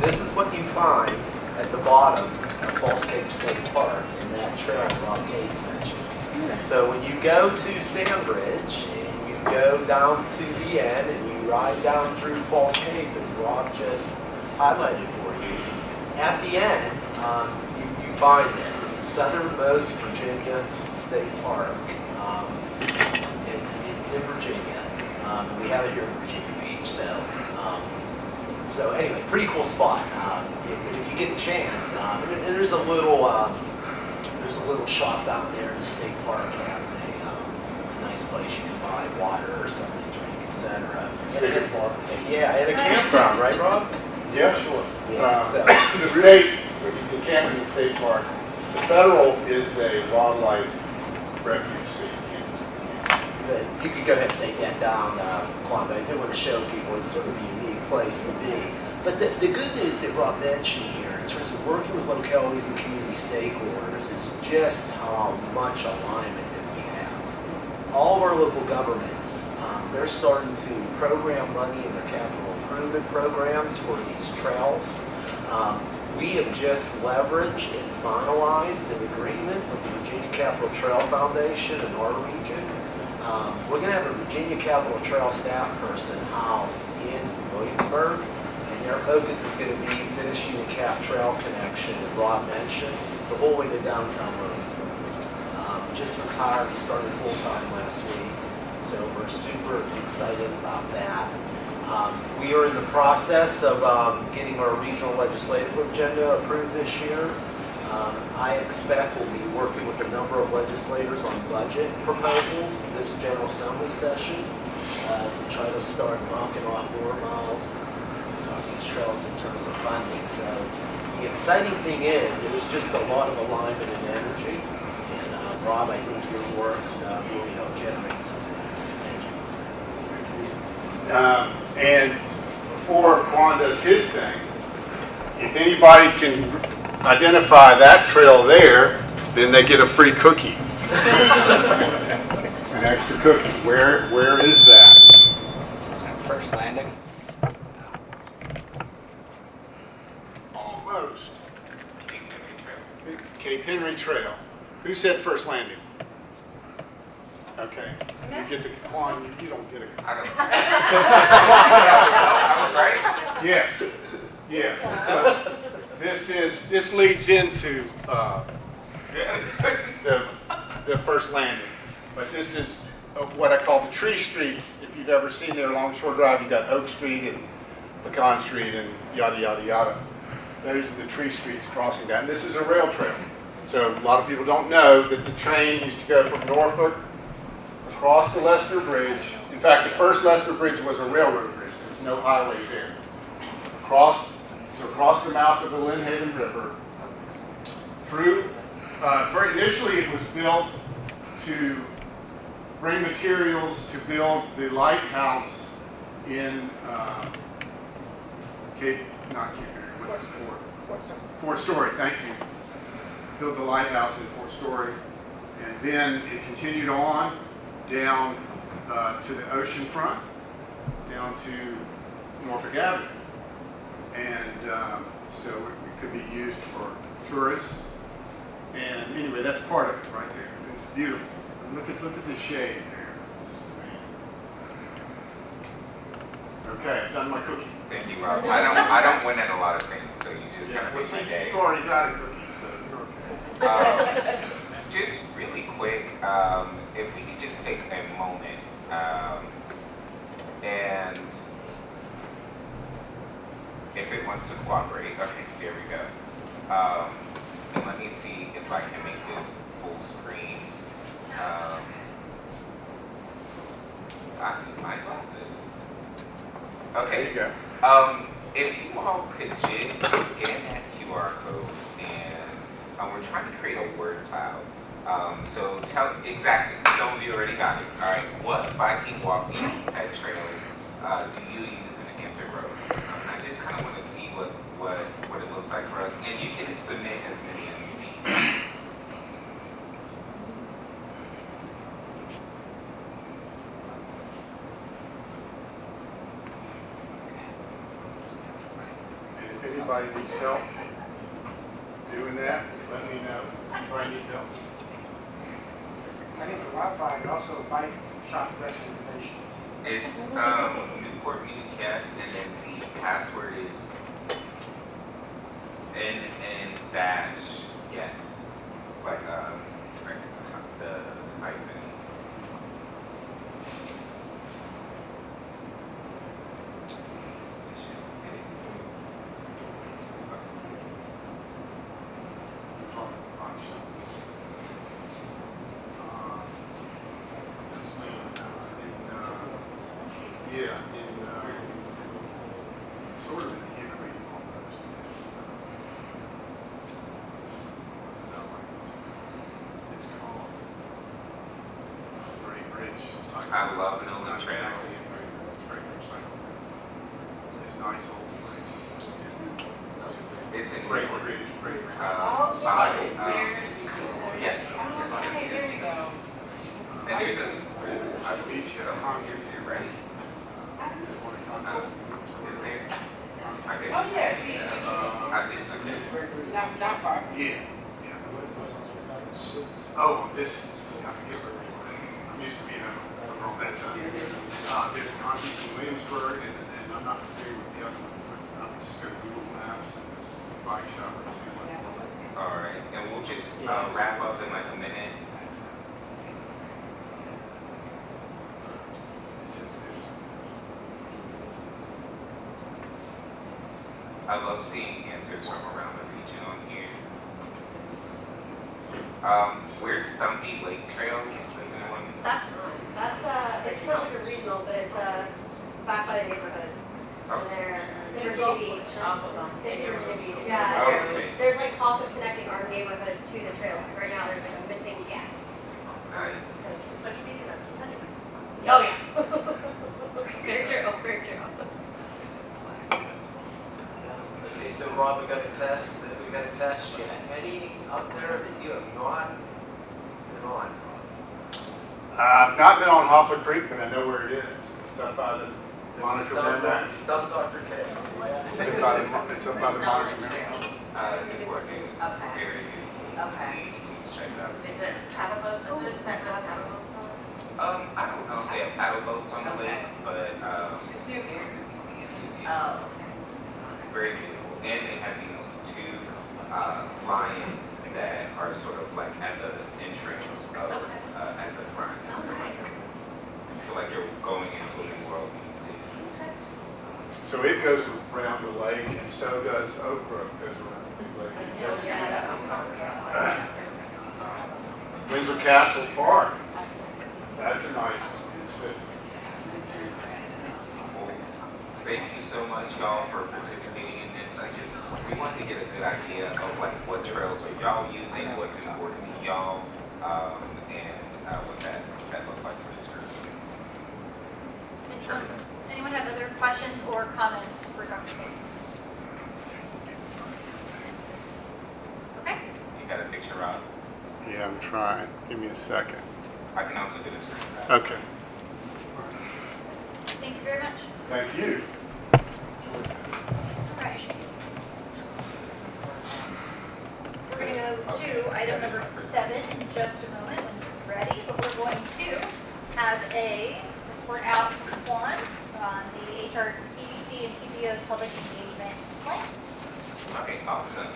This is what you find at the bottom of Falls Cape State Park in that trail Rob Case mentioned. So when you go to Sandbridge and you go down to the end and you ride down through Falls Cape, as Rob just highlighted for you, at the end you find this. It's the southernmost Virginia State Park in Virginia. We have it here in Virginia Beach, so anyway, pretty cool spot. If you get the chance, and there's a little shop down there. The state park has a nice place you can buy water or something to drink, etc. Yeah, and a campground, right, Rob? Yeah, sure. Yeah, the state, you can camp in the state park. The federal is a wildlife refuge, so you can't But you could go ahead and take that down, Quando. I do want to show people it's sort of a unique place to be. But the good news that Rob mentioned here, in terms of working with localities and community stakeholders, is just how much alignment that we have. All of our local governments, they're starting to program money in their capital improvement programs for these trails. We have just leveraged and finalized an agreement with the Virginia Capital Trail Foundation in our region. We're going to have a Virginia Capital Trail staff person housed in Williamsburg, and their focus is going to be finishing the Cap Trail connection that Rob mentioned, the whole way to downtown Williamsburg. Just was hired and started full-time last week, so we're super excited about that. We are in the process of getting our regional legislative agenda approved this year. I expect we'll be working with a number of legislators on budget proposals this General Assembly session to try to start knocking off more miles on these trails in terms of funding. So the exciting thing is there's just a lot of alignment and energy. And Rob, I think your work's really helped generate some of that. So thank you. And before Quan does his thing, if anybody can identify that trail there, then they get a free cookie. An extra cookie. Where is that? First landing. Almost. Cape Henry Trail. Who said first landing? Okay. You get the Quan, you don't get a I don't I was right? Yeah. Yeah. So this leads into the first landing. But this is what I call the tree streets. If you've ever seen there along Shore Drive, you got Oak Street and Pecan Street and yada, yada, yada. Those are the tree streets crossing that. And this is a rail trail. So a lot of people don't know that the train used to go from Norfolk across the Lester Bridge. In fact, the first Lester Bridge was a railroad bridge. There was no highway there. Across the mouth of the Lynnhaven River, through, initially it was built to bring materials to build the lighthouse in Fort Story, thank you. Built the lighthouse in Fort Story, and then it continued on down to the ocean front, down to Norfolk Avenue. And so it could be used for tourists. And anyway, that's part of it right there. It's beautiful. Look at the shade there. Okay, I've done my cookie. Thank you, Rob. I don't win at a lot of things, so you just kind of make my day. You already got a cookie, so you're okay. Just really quick, if we could just take a moment and if it wants to cooperate, okay, there we go. And let me see if I can make this full screen. I need my glasses. Okay. There you go. If you all could just scan that QR code, and we're trying to create a word cloud. So tell exactly. Some of you already got it. All right. What biking, walking, pet trails do you use in Hampton Roads? I just kind of want to see what it looks like for us, and you can submit as many as you need. And if anybody needs help doing that, let me know. Anybody needs help? I think the Wi-Fi and also bike shop recommendations. It's Newport News, yes, and then the password is NN dash, yes, like the hyphen. Yeah, sort of in Hickory almost. It's called Great Bridge Cycle. I love Nolan Trail. It's nice old place. It's in Great, Newport. great. Yes. And there's a school, I believe, somewhere here, right? Is there? I think. Oh, yeah. I think. Not far. Yeah. Oh, this, I forget where we were. I'm used to being over on that side. There's concerts in Williamsburg, and I'm not familiar with the other one, but I'm just go to Google Maps and just bike shop and see what. All right, and we'll just wrap up in like a minute. I love seeing answers from around the region on here. Where's Stumpy Lake Trails? Does anyone? That's it's not like a regional, but it's back by the neighborhood. Oh. And they're Virginia Beach. It's Virginia Beach. Yeah. Oh, okay. There's like talk of connecting our neighborhood to the trails. Right now, there's like a missing gap. Nice. But speaking of, oh yeah. Very true. Very true. Okay, so Rob, we got a test you any up there that you have not been on? I've not been on Hoffa Creek, but I know where it is. It's up by the Monica River. Stumped Dr. K. It's up by the Monica River. Newport is very good. Okay. Please check it out. Is it paddle boat? Is that paddle boats on? I don't know if they have paddle boats on the lake, but It's near here. yeah, very beautiful. And they have these two lions that are sort of like at the entrance of at the front. It's kind of like, I feel like you're going into a new world when you see it. So it goes around the lake, and so does Oak Brook goes around the big lake. Windsor Castle Park. That's a nice one. Well, thank you so much, y'all, for participating in this. We wanted to get a good idea of like what trails are y'all using, what's important to y'all, and what that looked like for this group. Anyone have other questions or comments for Dr. Case? Okay. You got a picture, Rob? Yeah, I'm trying. Give me a second. I can also do this screen grab. Okay. Thank you very much. Thank you. All right. We're going to go to item number 7 in just a moment when this is ready, but we're going to have a report out from Juan on the HRPDC and TPO's public engagement plan. Okay, awesome.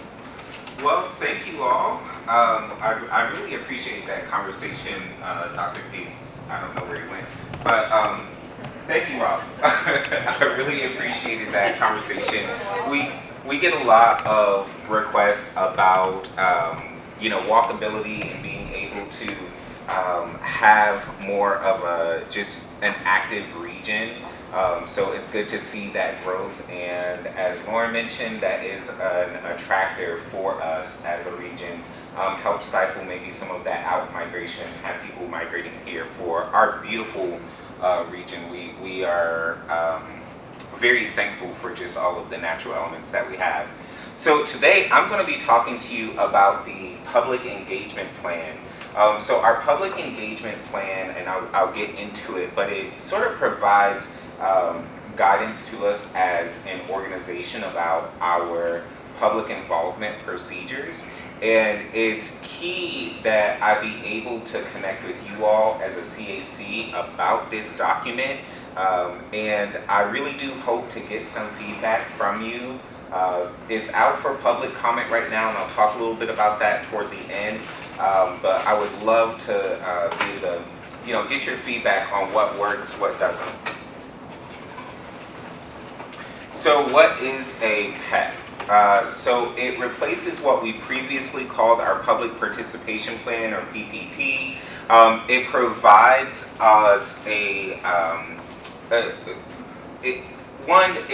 Well, thank you all. I really appreciate that conversation, Dr. Peace. I don't know where he went, but thank you, Rob. I really appreciated that conversation. We get a lot of requests about walkability and being able to have more of just an active region. So it's good to see that growth, and as Lauren mentioned, that is an attractor for us as a region. Help stifle maybe some of that out migration, have people migrating here for our beautiful region. We are very thankful for just all of the natural elements that we have. So today I'm going to be talking to you about the public engagement plan. So our public engagement plan, and I'll get into it, but it sort of provides guidance to us as an organization about our public involvement procedures. And it's key that I be able to connect with you all as a CAC about this document. And I really do hope to get some feedback from you. It's out for public comment right now, and I'll talk a little bit about that toward the end. But I would love to be able to, get your feedback on what works, what doesn't. So what is a PEP? So it replaces what we previously called our Public Participation Plan, or PPP. It provides us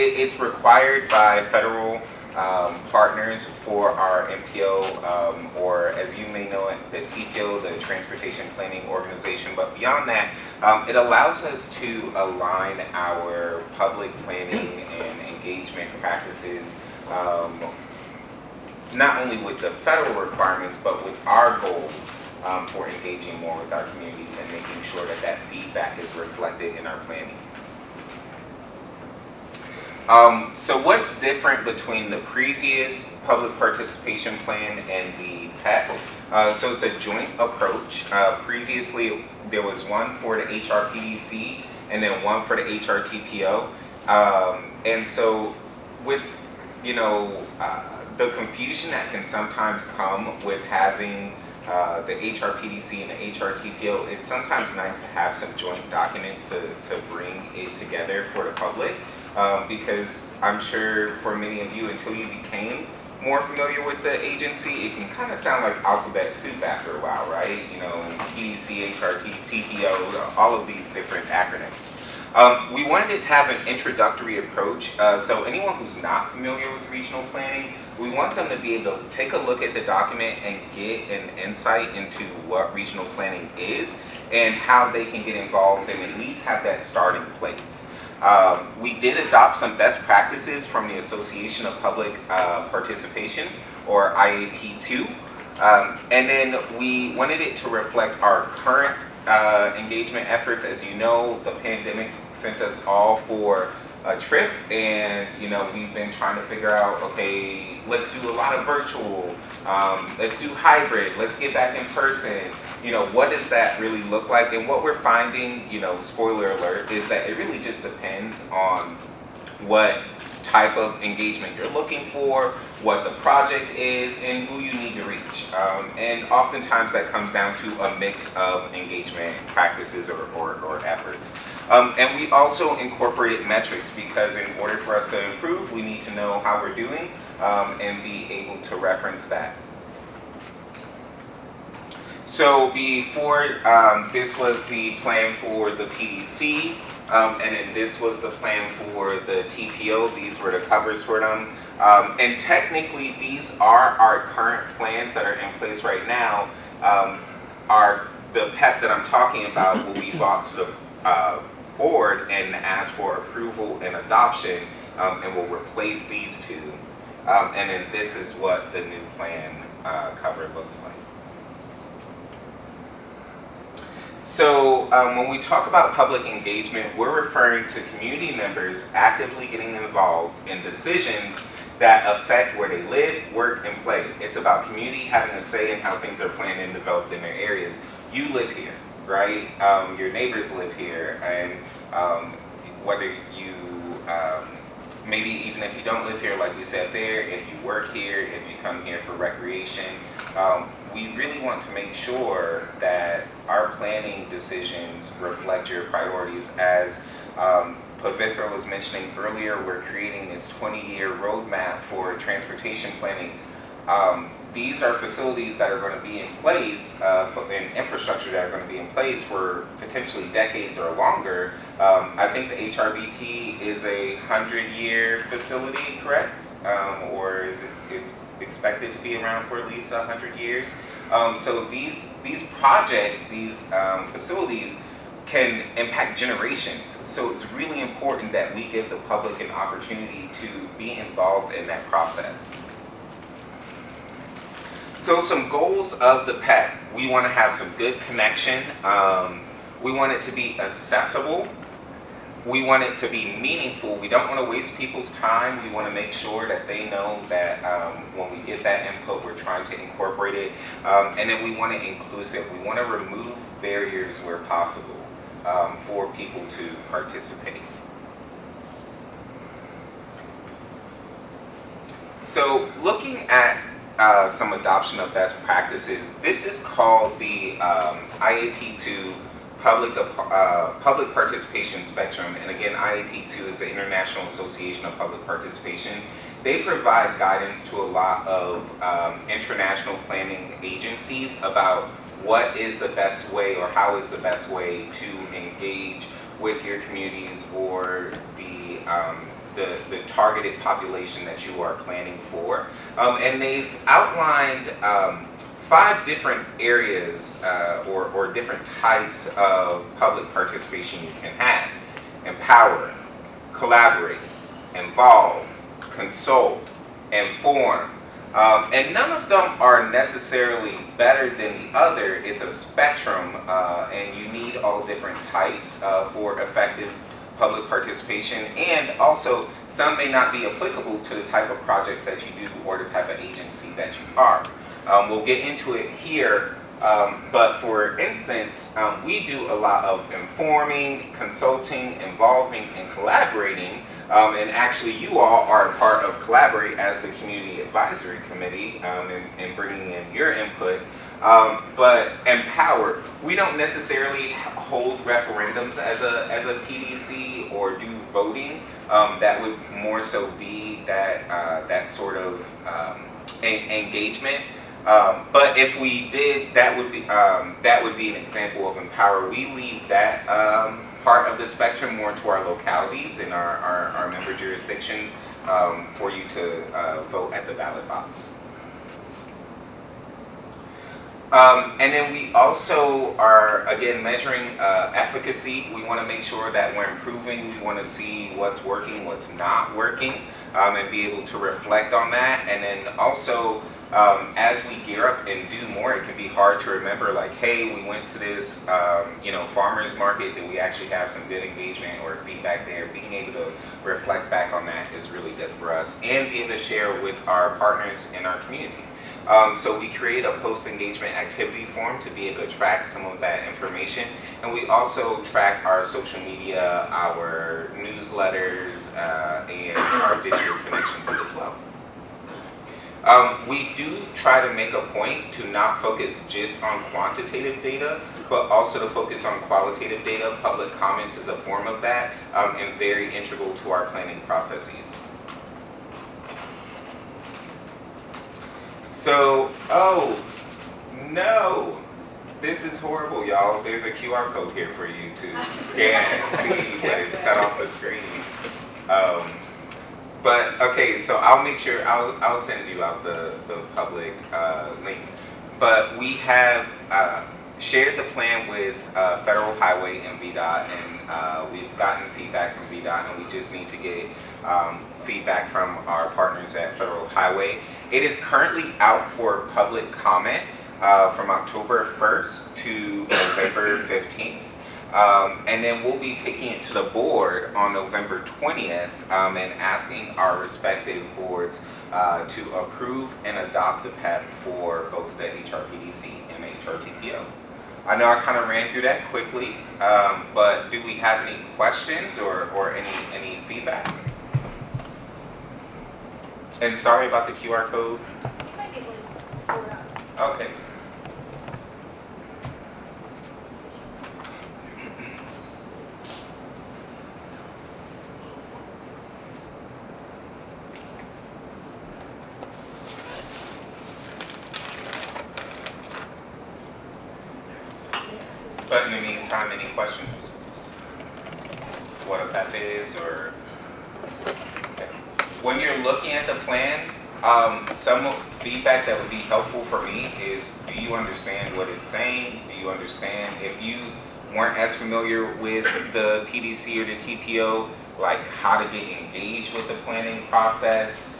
it's required by federal partners for our MPO, or as you may know it, the TPO, the Transportation Planning Organization. But beyond that, it allows us to align our public planning and engagement practices not only with the federal requirements, but with our goals for engaging more with our communities and making sure that that feedback is reflected in our planning. So what's different between the previous public participation plan and the PEP? So it's a joint approach. Previously, there was one for the HRPDC and then one for the HRTPO. And so with, the confusion that can sometimes come with having the HRPDC and the HRTPO, it's sometimes nice to have some joint documents to bring it together for the public. Because I'm sure for many of you, until you became more familiar with the agency, it can kind of sound like alphabet soup after a while, right? PDC, HRT, TPO, all of these different acronyms. We wanted it to have an introductory approach, so anyone who's not familiar with regional planning, we want them to be able to take a look at the document and get an insight into what regional planning is and how they can get involved and at least have that starting place. We did adopt some best practices from the Association of Public Participation, or IAP2, and then we wanted it to reflect our current engagement efforts. As you know, the pandemic sent us all for a trip, and we've been trying to figure out, okay, let's do a lot of virtual, let's do hybrid, let's get back in person. What does that really look like? And what we're finding, spoiler alert, is that it really just depends on what type of engagement you're looking for, what the project is, and who you need to reach. And oftentimes that comes down to a mix of engagement practices or efforts. And we also incorporated metrics because in order for us to improve, we need to know how we're doing and be able to reference that. So before, this was the plan for the PDC, and then this was the plan for the TPO. These were the covers for them. And technically, these are our current plans that are in place right now. The PEP that I'm talking about will be brought to the board and ask for approval and adoption, and will replace these two. And then this is what the new plan cover looks like. So when we talk about public engagement, we're referring to community members actively getting involved in decisions that affect where they live, work, and play. It's about community having a say in how things are planned and developed in their areas. You live here, right? Your neighbors live here, and whether you, maybe even if you don't live here, like we said there, if you work here, if you come here for recreation, we really want to make sure that our planning decisions reflect your priorities. As Pavitra was mentioning earlier, we're creating this 20-year roadmap for transportation planning. These are facilities that are going to be in place, and infrastructure that are going to be in place for potentially decades or longer. I think the HRBT is a 100-year facility, correct? Or is expected to be around for at least 100 years. So these projects, these facilities can impact generations. So it's really important that we give the public an opportunity to be involved in that process. So some goals of the PEP. We want to have some good connection. We want it to be accessible. We want it to be meaningful. We don't want to waste people's time. We want to make sure that they know that when we get that input, we're trying to incorporate it. And then we want it inclusive. We want to remove barriers where possible for people to participate. So looking at some adoption of best practices, this is called the IAP2 Public Participation Spectrum. And again, IAP2 is the International Association of Public Participation. They provide guidance to a lot of international planning agencies about what is the best way or how is the best way to engage with your communities or the the targeted population that you are planning for. And they've outlined 5 different areas or different types of public participation you can have. Empower, collaborate, involve, consult, inform. And none of them are necessarily better than the other. It's a spectrum, and you need all different types for effective public participation. And also, some may not be applicable to the type of projects that you do or the type of agency that you are. We'll get into it here, but for instance, we do a lot of informing, consulting, involving, and collaborating. And actually, you all are a part of Collaborate as the Community Advisory Committee and bringing in your input. But Empower, we don't necessarily hold referendums as a PDC or do voting. That would more so be that sort of engagement. But if we did, that would be an example of Empower. We leave that part of the spectrum more to our localities and our member jurisdictions for you to vote at the ballot box. And then we also are, again, measuring efficacy. We want to make sure that we're improving. We want to see what's working, what's not working, and be able to reflect on that. And then also, as we gear up and do more, it can be hard to remember, like, hey, we went to this, farmers market. Did we actually have some good engagement or feedback there? Being able to reflect back on that is really good for us, and be able to share with our partners in our community. So we create a post-engagement activity form to be able to track some of that information. And we also track our social media, our newsletters, and our digital connections as well. We do try to make a point to not focus just on quantitative data, but also to focus on qualitative data. Public comments is a form of that, and very integral to our planning processes. So, oh, no, this is horrible, y'all. There's a QR code here for you to scan and see, but it's cut off the screen. But, okay, so I'll make sure, I'll send you out the public link. But we have shared the plan with Federal Highway and VDOT, and we've gotten feedback from VDOT, and we just need to get feedback from our partners at Federal Highway. It is currently out for public comment from October 1st to November 15th. And then we'll be taking it to the board on November 20th and asking our respective boards to approve and adopt the PEP for both the HRPDC and HRTPO. I know I kind of ran through that quickly, but do we have any questions or any feedback? And sorry about the QR code. You might be able to pull it up. Okay. But in the meantime, any questions? What a PEP is, or okay. When you're looking at the plan, some feedback that would be helpful for me is, do you understand what it's saying? Do you understand, if you weren't as familiar with the PDC or the TPO, like how to get engaged with the planning process?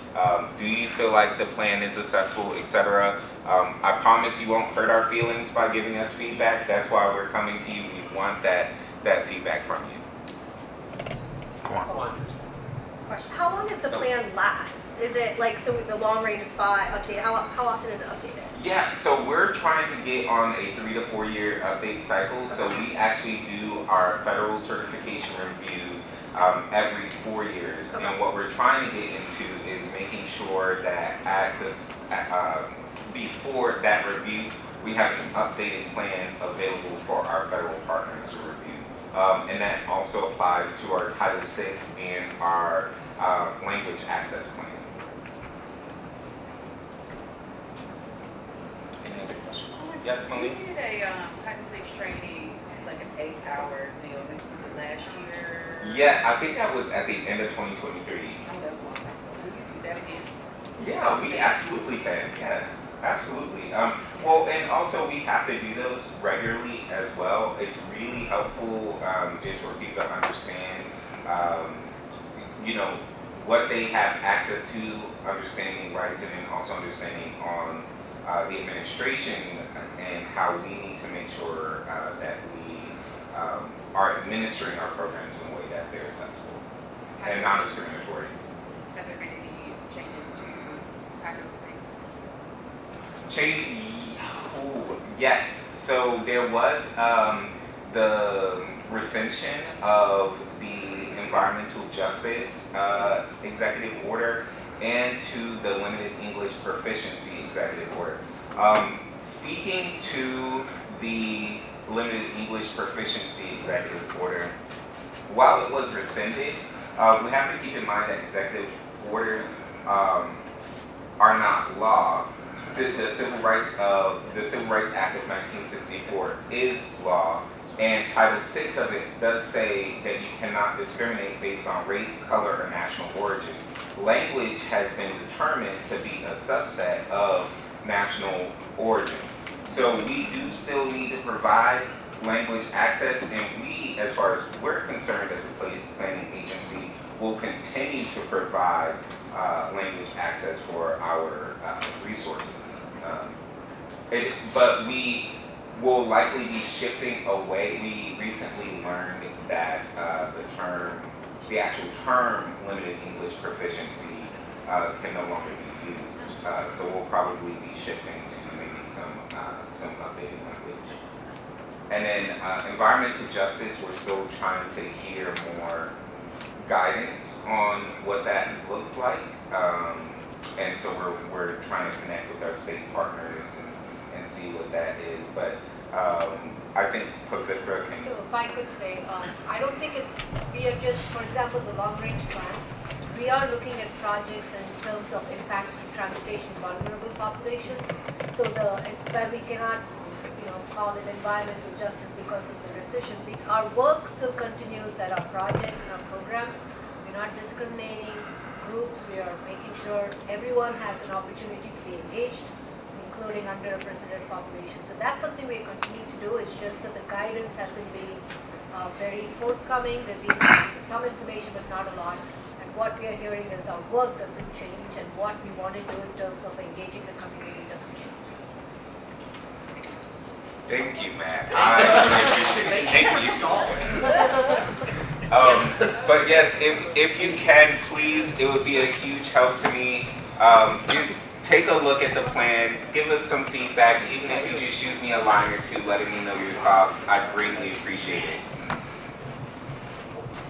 Do you feel like the plan is accessible, etc.? I promise you won't hurt our feelings by giving us feedback. That's why we're coming to you. We want that feedback from you. Go on. Question. How long does the plan last? Is it like, so the long range is 5, update, how often is it updated? Yeah, so we're trying to get on a 3 to 4 year update cycle. So we actually do our federal certification review every 4 years. Okay. And what we're trying to get into is making sure that before that review, we have updated plans available for our federal partners to review. And that also applies to our Title VI and our language access plan. Any other questions? Yes, Malik? We did a Title VI training, like an 8-hour deal. Was it last year? Yeah, I think that was at the end of 2023. Oh, that was a long time ago. Will you do that again? Yeah, we absolutely can. Yes, absolutely. Well, and also we have to do those regularly as well. It's really helpful just for people to understand, you know, what they have access to, understanding rights, and then also understanding on the administration and how we need to make sure that we are administering our programs in a way that they're accessible and non-discriminatory. Have there been any changes to kind of things? Yes. So there was the recension of the environmental justice executive order and to the limited English proficiency executive order. Speaking to the limited English proficiency executive order, while it was rescinded, we have to keep in mind that executive orders are not law. The Civil Rights Act of 1964 is law, and Title VI of it does say that you cannot discriminate based on race, color, or national origin. Language has been determined to be a subset of national origin. So we do still need to provide language access, and we, as far as we're concerned as a planning agency, will continue to provide language access for our resources. But we will likely be shifting away. We recently learned that the actual term limited English proficiency can no longer be used. So we'll probably be shifting to maybe some updated language. And then environmental justice, we're still trying to hear more guidance on what that looks like. And so we're trying to connect with our state partners and see what that is. But I think Pavitra can. So if I could say, I don't think we are just, for example, the long range plan, we are looking at projects in terms of impacts to transportation vulnerable populations. So where we cannot, call it environmental justice because of the recession, our work still continues at our projects and our programs. We're not discriminating groups. We are making sure everyone has an opportunity to be engaged, including underrepresented populations. So that's something we continue to do. It's just that the guidance hasn't been very forthcoming. There's been some information, but not a lot. And what we are hearing is our work doesn't change, and what we want to do in terms of engaging the community doesn't change. Thank you, Matt. I really appreciate it. Thank you. But yes, if you can, please, it would be a huge help to me. Just take a look at the plan, give us some feedback, even if you just shoot me a line or two letting me know your thoughts. I greatly appreciate it.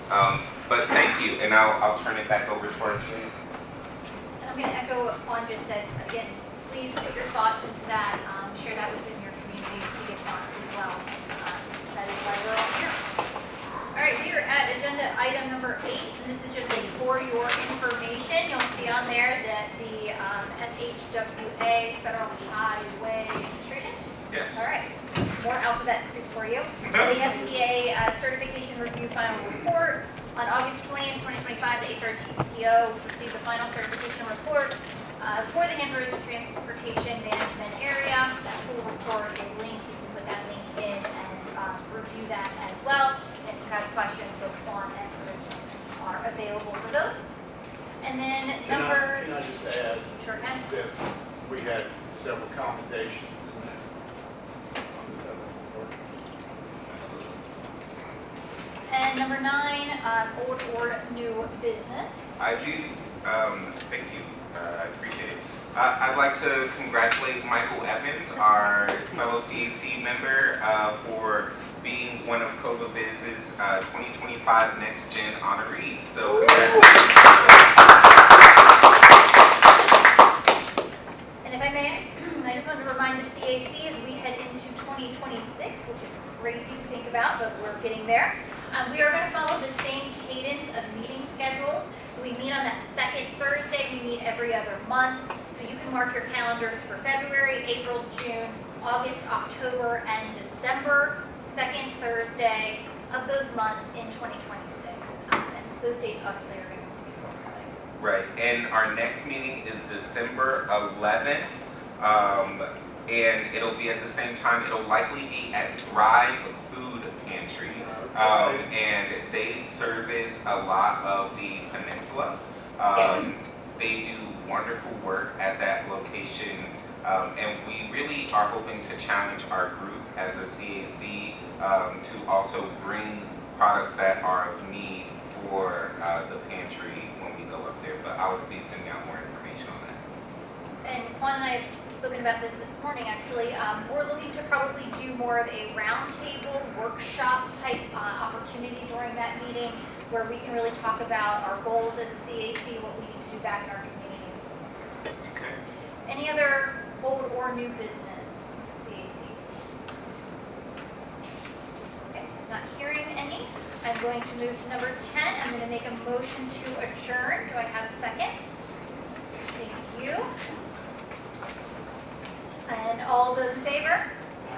But thank you, and I'll turn it back over to our team. And I'm going to echo what Juan just said. Again, please put your thoughts into that. Share that within your community to get thoughts as well. That is why we're all here. All right, we are at agenda item number 8, and this is just for your information. You'll see on there that the FHWA, Federal Highway Administration. Yes. All right, more alphabet soup for you. The FTA Certification Review Final Report. On August 20th, 2025, the HRTPO received the final certification report for the Hampton Roads Transportation Management Area. That full report is linked. You can put that link in and review that as well. If you have questions, both Juan and Chris are available for those. And then Can I just add? Sure can. That we had several commendations in that. Absolutely. And number 9, old or new business. I do, thank you, I appreciate it. I'd like to congratulate Michael Evans, our fellow CAC member, for being one of CovaBiz's 2025 Next Gen honorees. So congratulations. And if I may, I just wanted to remind the CAC as we head into 2026, which is crazy to think about, but we're getting there. We are going to follow the same cadence of meeting schedules. So we meet on that second Thursday. We meet every other month. So you can mark your calendars for February, April, June, August, October, and December. Second Thursday of those months in 2026. And those dates obviously are going to be forthcoming. Right, and our next meeting is December 11th, and it'll be at the same time, it'll likely be at Thrive Food Pantry, and they service a lot of the peninsula. They do wonderful work at that location, and we really are hoping to challenge our group as a CAC to also bring products that are of need for the pantry when we go up there, but I will be sending out more information on that. And Juan and I have spoken about this morning, actually. We're looking to probably do more of a roundtable workshop type opportunity during that meeting where we can really talk about our goals as a CAC, what we need to do back in our community. Okay. Any other old or new business, CAC? Okay, not hearing any. I'm going to move to number 10. I'm going to make a motion to adjourn. Do I have a second? Thank you. And all those in favor?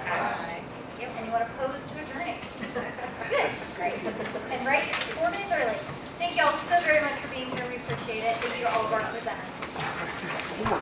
Aye. Thank you. Anyone opposed to adjourning? Good, great. And right, 4 minutes early. Thank you all so very much for being here. We appreciate it. Thank you to all of our presenters.